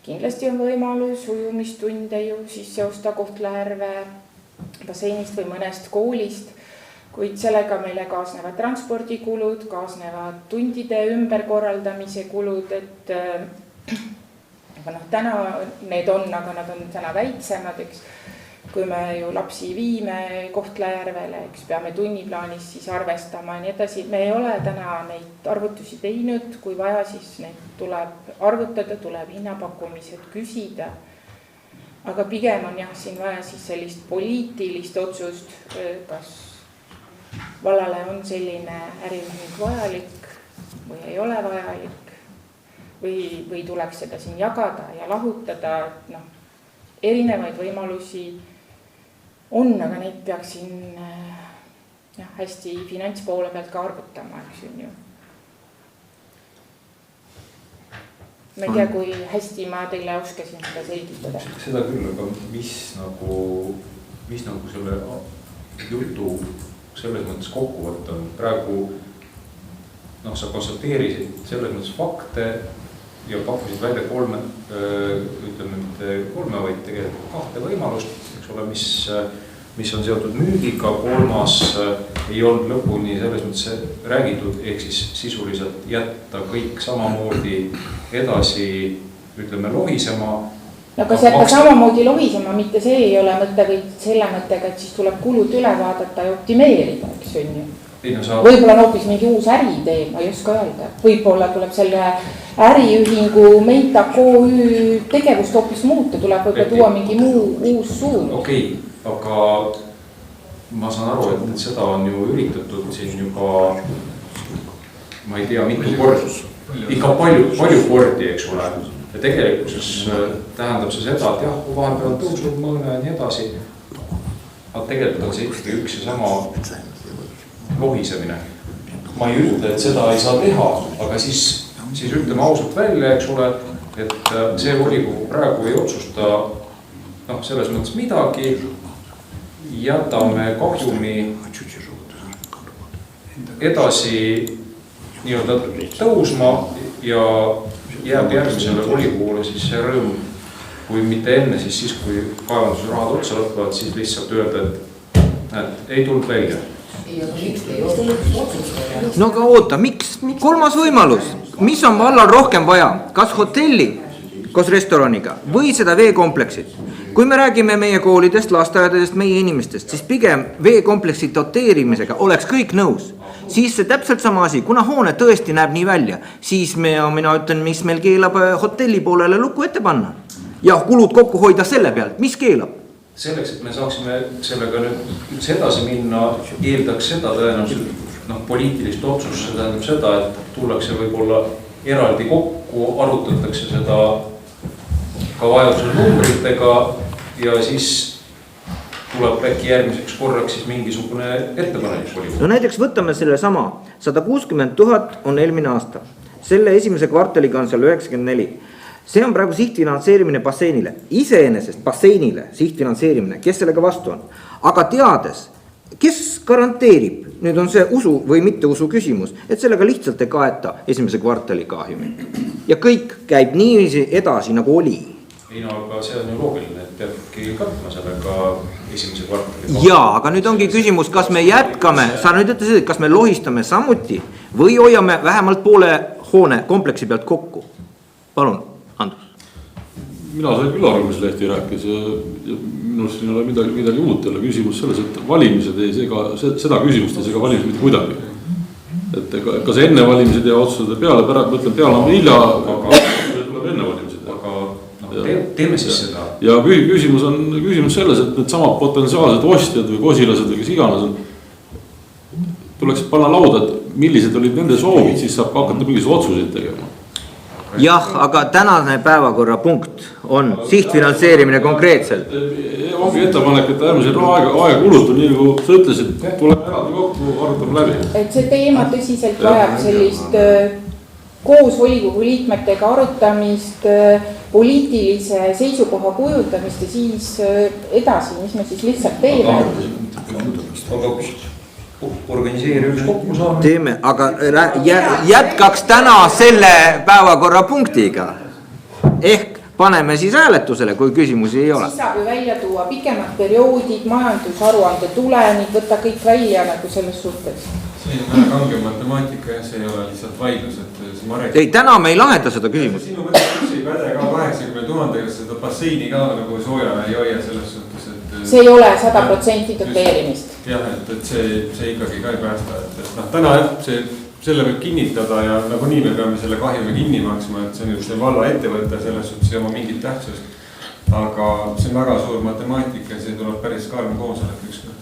Kindlasti on võimalus ujumistunde ju siis seosta Kohtla-Järve basseinist või mõnest koolist, kuid sellega meile kaasnevad transpordikulud, kaasnevad tundide ümberkorraldamise kulud, et täna need on, aga nad on täna väiksemad, eks. Kui me ju lapsi viime Kohtla-Järvele, eks peame tunniplaanis siis arvestama ja nii edasi. Me ei ole täna neid arvutusi teinud, kui vaja, siis neid tuleb arvutada, tuleb hinnapakkumised küsida. Aga pigem on siin vaja siis sellist poliitilist otsust, kas vallale on selline äriühing vajalik või ei ole vajalik või tuleks seda siin jagada ja lahutada. Erinevaid võimalusi on, aga neid peaks siin hästi finantspoole pealt ka arvutama, eks ju. Ma ei tea, kui hästi ma teile oskasin seda selgitada. Seda küll, aga mis nagu selle jutu selles mõttes kokkuvõtt on? Praegu sa konstateerisid selles mõttes fakte ja pakkusid välja kolme, vaid tegelikult kahte võimalust, eks ole, mis on seotud müügiga, kolmas ei olnud lõpuni selles mõttes räägitud, ehk siis sisuliselt jätta kõik samamoodi edasi, lohisema. Kas jätta samamoodi lohisema, mitte see ei ole mõte, või selle mõttega, et siis tuleb kulud üle vaadata ja optimeerida, eks on ju. Võib-olla on hoopis mingi uus äriidee, ma ei oska öelda. Võib-olla tuleb selle äriühingu Meintak OÜ tegevust hoopis muuta, tuleb võib-olla tuua mingi muu uus suund. Okei, aga ma saan aru, et seda on ju üritatud siin juba, ma ei tea, mitu korda, ikka palju kordi, eks ole. Ja tegelikkuses tähendab see seda, et jah, kui vahepeal tõusub mõne ja nii edasi, aga tegelikult on see ikkagi üks ja sama lohisemine. ma ei ütle, et seda ei saa teha, aga siis ütleme ausalt välja, eks ole, et see volikogu praegu ei otsusta selles mõttes midagi, jätame kahjumi edasi nii-öelda tõusma ja jääb järgmisele volikogule siis see rõõm, kui mitte enne, siis kui kaevandusrahad otsa lõppevad, siis lihtsalt öelda, et ei tulnud välja. No aga oota, miks? Kolmas võimalus, mis on vallal rohkem vaja, kas hotelli koos restoraniga või seda veekompleksit? Kui me räägime meie koolidest, lasteaedadest, meie inimestest, siis pigem veekompleksi doteerimisega oleks kõik nõus. Siis see täpselt sama asi, kuna hoone tõesti näeb nii välja, siis mina ütlen, mis meil keelab hotelli poolele luku ette panna. Ja kulud kokku hoida selle pealt, mis keelab? Selleks, et me saaksime sellega nüüd edasi minna, eeldaks seda tõenäoliselt poliitilist otsust, see tähendab seda, et tullakse võib-olla eraldi kokku, arutatakse seda ka vajadusel numbritega ja siis tuleb äkki järgmiseks korraks siis mingisugune ettepanek. No näiteks võtame selle sama, 160 000 on eelmine aasta, selle esimese kvartaliga on seal 94. See on praegu sihtfinantseerimine basseinile, iseenesest basseinile sihtfinantseerimine, kes sellega vastu on. Aga teades, kes garanteerib, nüüd on see usu või mitte usu küsimus, et sellega lihtsalt ei kaeta esimese kvartali kahjumi. Ja kõik käib nii edasi nagu oli. Ei no, aga see on ju loogiline, et peabki katma sellega esimese kvartali. Jaa, aga nüüd ongi küsimus, kas me jätkame, sa nüüd ütlesid, kas me lohistame samuti või hoiame vähemalt poole hoone kompleksi pealt kokku. Palun, Andrus. Mina sain küll arvamuslehti rääkis ja minust ei ole midagi uut jälle küsimus selles, et valimised ei sega, seda küsimust ei sega valimised mitte kuidagi. Et kas enne valimised ja otsustada peale, mõtlen peale on hilja, aga tuleb enne valimised. Teeme siis seda. Ja küsimus on selles, et need samad potentsiaalsed ostjad või kosilased või kes iganes on, tuleks panna lauda, et millised olid nende soovid, siis saab hakata mingis otsuseid tegema. Jah, aga tänane päevakorrapunkt on sihtfinantseerimine konkreetselt. Ongi ettepanek, et ärme siin aega kuluta, nii nagu sa ütlesid, tuleb eraldi kokku, arutame läbi. Et see teema tõsiselt vajab sellist koos volikogu liikmetega arutamist, poliitilise seisukoha kujundamist ja siis edasi, mis me siis lihtsalt teeme. Organiseeri üks kokku saame. Teeme, aga jätkaks täna selle päevakorrapunktiga. Ehk paneme siis hääletusele, kui küsimusi ei ole. Siis saab ju välja tuua pikemad perioodid, majandusaruande tulemid, võtta kõik välja nagu selles suhtes. See on väga kange matemaatika ja see ei ole lihtsalt vaidlus, et see Marek... Ei, täna me ei lahenda seda küsimust. Sinu mõttes ei päde ka 80 000, ega seda basseini ka nagu soojana ei hoia selles suhtes, et... See ei ole 100% doteerimist. Jah, et see ikkagi ka ei päästa, et täna selle võib kinnitada ja nagu nii me peame selle kahjume kinni maksma, et see on üks valla ettevõte, selles suhtes ei oma mingit tähtsust. Aga see on väga suur matemaatika ja see tuleb päris karm koosolek ükskord.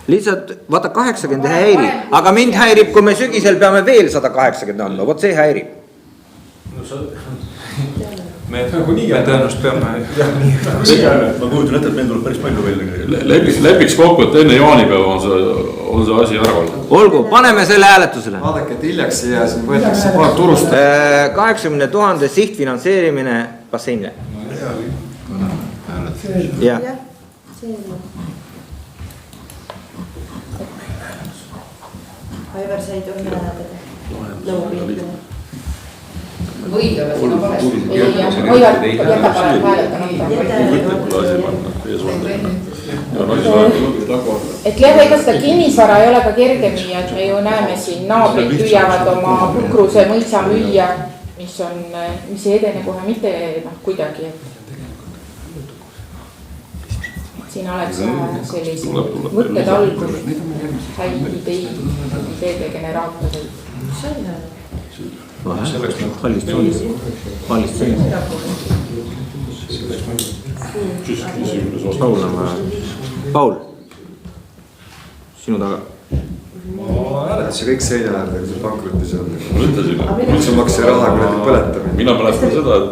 Lihtsalt vaata 80 häirib, aga mind häirib, kui me sügisel peame veel 180 andma, vot see häirib. Me tõenäoliselt peame. Ma kujutan ette, et meil tuleb päris palju välja. Lepiks kokku, et enne jaanipäeva on see asi ära olnud. Olgu, paneme selle hääletusele. Vaadake, et hiljaks ei jää, siin võetakse paar turust. 80 000 sihtfinantseerimine basseinile. Jah. Aivar, sa ei tohi hääletada. Võib, aga siin on valesti. Aivar, jäta parem hääletamata. Et jah, ega seda kinnisvara ei ole ka kerge müüa, et me ju näeme siin naabrid püüavad oma Pukruse mõisa müüa, mis ei edene kohe mitte kuidagi. Siin oleks sellised mõtted algul, häid ideede generaatorid. Hallist Paul, sinu taga. Ma hääletas ja kõik seina äärde, kui see pankrotis on. Üldse makse raha, kui need põletamine. Mina mäletan seda, et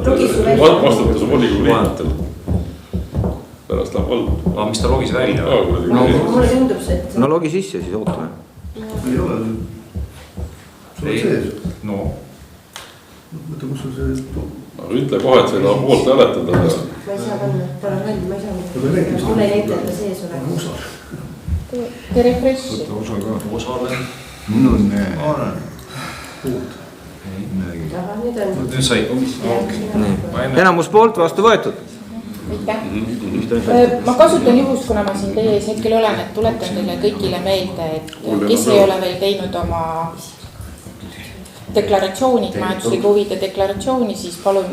vastutus on volikogu liikmetel. Pärast läheb valdu. Aga mis ta logis välja? Mulle tundub see, et... No logi sisse, siis ootame. no mõtle, kus on see. Ütle kohe, et seda poolt hääletada. ma ei saa panna, tal on rall, ma ei saa. Mulle ei näita, et ta sees oleks. Tere Fresh. Osale. Mul on Poolt. Nüüd on. enamus poolt, vastu võetud. Aitäh. Ma kasutan juhust, kuna ma siin teie ees hetkel olen, et tuletan teile kõigile meelde, et kes ei ole veel teinud oma deklaratsioonid, majandusliku huvide deklaratsiooni, siis palun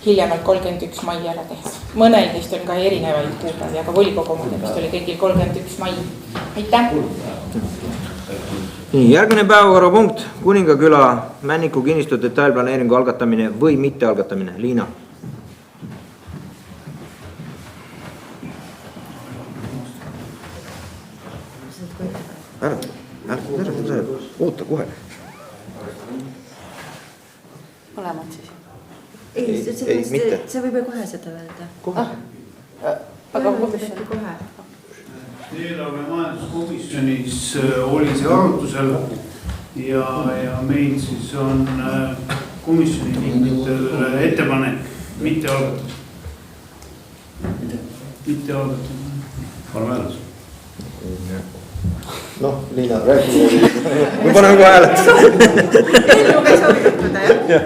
hiljemalt 31. mai ära teha. Mõnel neist on ka erinevaid kuupäevi, aga volikogu omadel vist oli kõigil 31. mai. Aitäh. Nii, järgmine päevakorrapunkt, Kuningaküla Männiku kinnistu detailplaneeringu algatamine või mitte algatamine. Liina. Oota kohe. Mõlemad siis. Ei, mitte. See võib ju kohe seda öelda. Kohe. Aga kohe. Eelarve majanduskomisjonis oli see arutusel ja meil siis on komisjoni liikmetel ettepanek mitte algatada. Mitte algatada. Paneme hääletus. Noh, Liina, rääkige. Me paneme kohe hääletus. Eelnõuga ei soovi tutvuda, jah?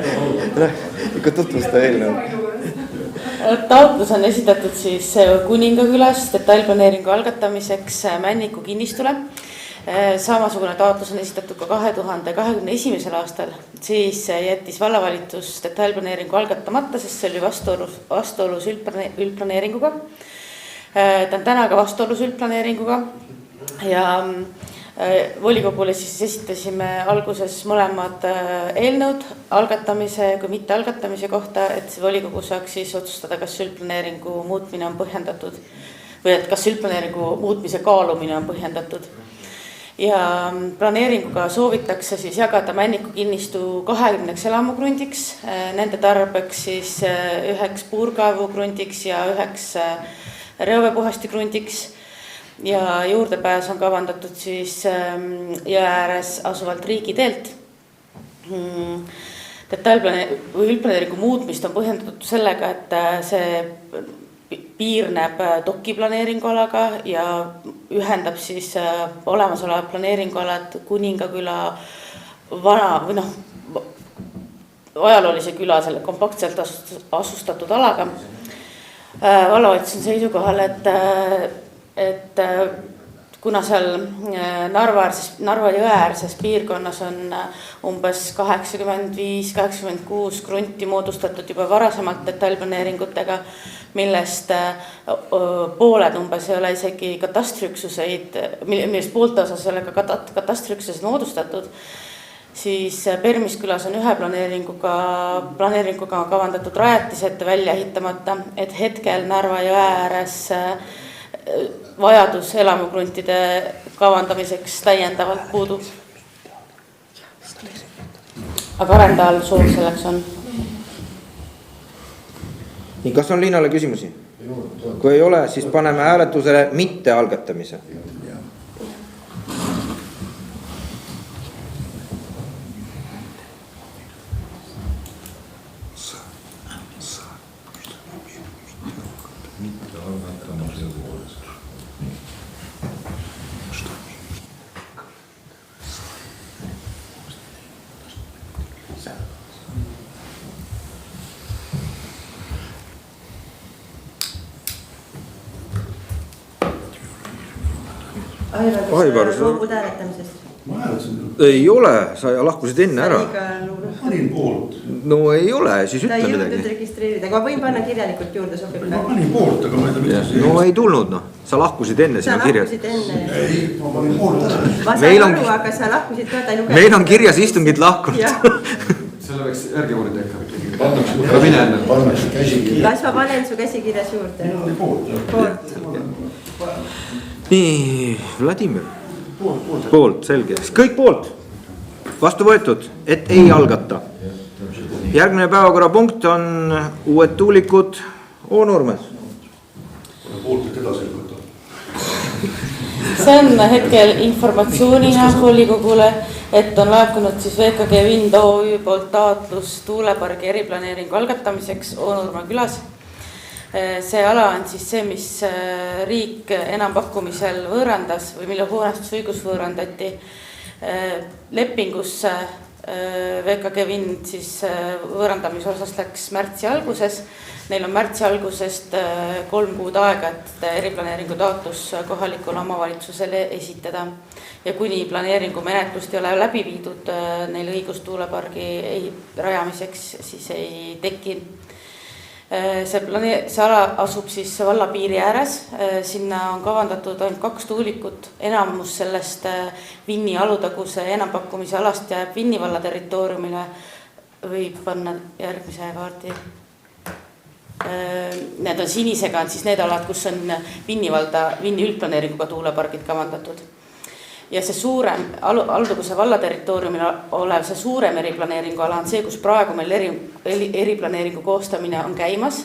Ikka tutvusta eelnõu. Taotlus on esitatud siis Kuningakülas detailplaneeringu algatamiseks Männiku kinnistule. Samasugune taotlus on esitatud ka 2021. aastal. Siis jättis vallavalitus detailplaneeringu algatamata, sest see oli vastuolus üldplaneeringuga. Ta on täna ka vastuolus üldplaneeringuga. Ja volikogule siis esitasime alguses mõlemad eelnõud algatamise kui mitte algatamise kohta, et volikogu saaks siis otsustada, kas üldplaneeringu muutmine on põhjendatud või et kas üldplaneeringu muutmise kaalumine on põhjendatud. Ja planeeringuga soovitakse siis jagada Männiku kinnistu 20 elamukrundiks, nende tarbeks siis 1 puurkaevukrundiks ja 1 reoveepuhastikrundiks. Ja juurdepääs on kavandatud siis jõe ääres asuvalt riigiteelt. Üldplaneeringu muutmist on põhjendatud sellega, et see piirneb dokiplaneeringualaga ja ühendab siis olemasolevad planeeringualad Kuningaküla vana või ajaloolise küla selle kompaktselt asustatud alaga. Vallavalitsus on seisukohal, et kuna seal Narva jõe äärses piirkonnas on umbes 85-86 krunti moodustatud juba varasemalt detailplaneeringutega, millest pooled umbes ei ole isegi katastriüksuseid, millest poolte osas ei ole ka katastriüksuseid moodustatud, siis Permiskülas on ühe planeeringuga kavandatud rajatised välja ehitamata, et hetkel Narva jõe ääres vajadus elamukruntide kavandamiseks täiendavalt puudub. Aga arendajal soov selleks on. Nii, kas on Liinale küsimusi? Kui ei ole, siis paneme hääletusele mitte algatamise. Aivar, loobud hääletamisest? Ma hääletasin. Ei ole, sa lahkusid enne ära. Panin poolt. No ei ole, siis ütle midagi. Ta ei jõudnud registreerida, aga ma võin panna kirjalikult juurde, sobib. Ma panin poolt, aga ma ei tea miks. No ei tulnud, sa lahkusid enne, siin on kirjas. Sa lahkusid enne. Ei, ma panin poolt ära. Ma saan aru, aga sa lahkusid ka, ta ei lugenud. Meil on kirjas istungid lahkunud. Selle võiks järgi uurida ikka. Ka mine enne. Kas ma panen su käsikirjas juurde? Poolt. Nii, Vladimir. Poolt, selge. Kõik poolt. Vastu võetud, et ei algata. Järgmine päevakorrapunkt on uued tuulikud Oonurmes. Poolt, et edasi lükata. see on hetkel informatsioonina volikogule, et on laekunud siis VKG Vind OÜ poolt taotlus tuulepargi eriplaneeringu algatamiseks Oonurma külas. See ala on siis see, mis riik enampakkumisel võõrandas või mille hoonestusõigus võõrandati lepingusse. VKG Vind siis võõrandamise osas läks märtsi alguses. Neil on märtsi algusest 3 kuud aega, et eriplaneeringu taotlus kohalikule omavalitsusele esitada. Ja kuni planeeringu menetlust ei ole läbi viidud, neil õigus tuulepargi rajamiseks siis ei teki. See ala asub siis valla piiri ääres, sinna on kavandatud ainult 2 tuulikut, enamus sellest Vinni Alutaguse enampakkumise alast jääb Vinni valla territooriumile, võib panna järgmise kaardi. Need on sinisega, on siis need alad, kus on Vinni üldplaneeringuga tuulepargid kavandatud. Ja see suurem, Alutaguse valla territooriumil olev see suurem eriplaneeringu ala on see, kus praegu meil eriplaneeringu koostamine on käimas,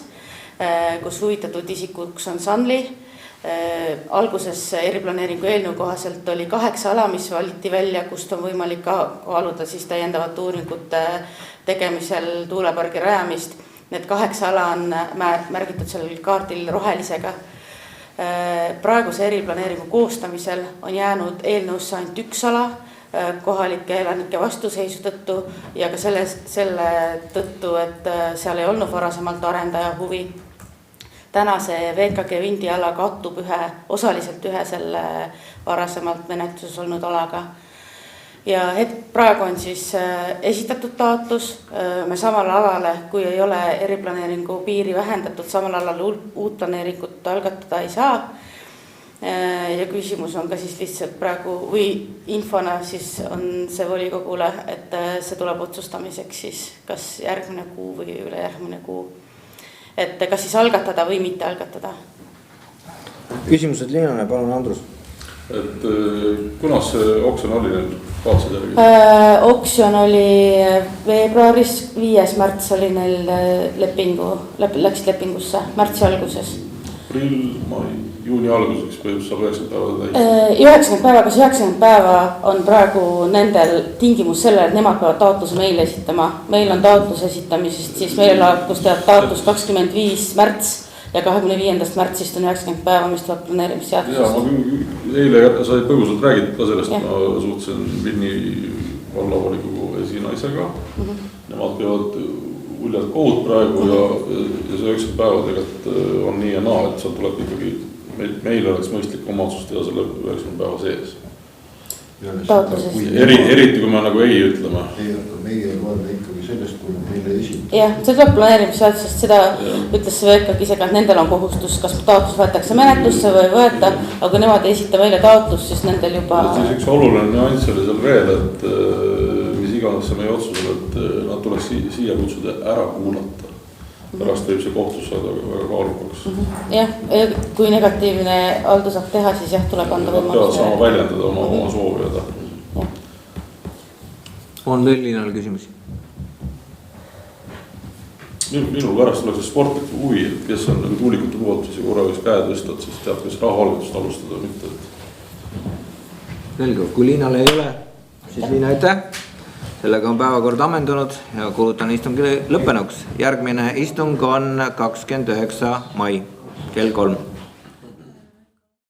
kus huvitatud isikuks on Sunly. Alguses eriplaneeringu eelnõu kohaselt oli 8 ala, mis valiti välja, kust on võimalik kaaluda siis täiendavat uuringute tegemisel tuulepargi rajamist. Need 8 ala on märgitud sellel kaardil rohelisega. Praeguse eriplaneeringu koostamisel on jäänud eelnõusse ainult 1 ala kohalike elanike vastuseisu tõttu ja ka selle tõttu, et seal ei olnud varasemalt arendaja huvi. Täna see VKG Vindi ala kattub osaliselt ühe selle varasemalt menetluses olnud alaga. Ja praegu on siis esitatud taotlus, me samal alale, kui ei ole eriplaneeringu piiri vähendatud, samal alale uut planeeringut algatada ei saa. Ja küsimus on ka siis lihtsalt praegu või infona siis on see volikogule, et see tuleb otsustamiseks siis kas järgmine kuu või ülejärgmine kuu. Et kas siis algatada või mitte algatada. Küsimused Liinale, palun Andrus. Et kunas see oksjon oli nüüd kaatsid järgi? Oksjon oli veebruaris, 5. märts oli neil läksid lepingusse, märtsi alguses. Aprill, mai, juuni alguseks põhimõtteliselt saab 90 päeva täis. 90 päeva, kas 90 päeva on praegu nendel tingimus selle, et nemad peavad taotluse meile esitama. Meil on taotluse esitamisest, siis meil laakus taotlus 25 märts ja 25. märtsist on 90 päeva, mis tuleb planeerimisseadusest. Ma eile sai põgusalt räägitud ka sellest, ma suhtlesin Vinni vallavolikogu esinaisega. Nemad peavad uljalt kohut praegu ja see 90 päeva tegelikult on nii ja naa, et seal tuleb ikkagi, meil oleks mõistlik oma otsust teha selle 90 päeva sees. Eriti kui me nagu ei ütleme. Meie loeme ikkagi sellest, kui meile esitab. Jah, see tuleb planeerimisseadusest, seda ütles see VKG isegi, et nendel on kohustus, kas taotlus võetakse menetlusse või võeta, aga kui nemad ei esita meile taotlus, siis nendel juba... Siis üks oluline nüanss oli seal veel, et mis iganes see meie otsusel, et nad tuleks siia kutsuda ära kuulata. Pärast võib see kohtus saada väga kaalukaks. Jah, kui negatiivne haldusakt teha, siis jah, tuleb anda võimalus. Nad peavad saama väljendada oma soovijada. On veel Liinale küsimusi? Minul pärast oleks sportlik huvi, et kes on tuulikute poolt, siis korra võiks käed tõstad, siis tead, kas rahavalgutust alustada või mitte. Selge, kui Liinale ei ole, siis Liina aitäh. Sellega on päevakord ammendunud ja kuulutan istungi lõppenuks. Järgmine istung on 29. mai kell 3.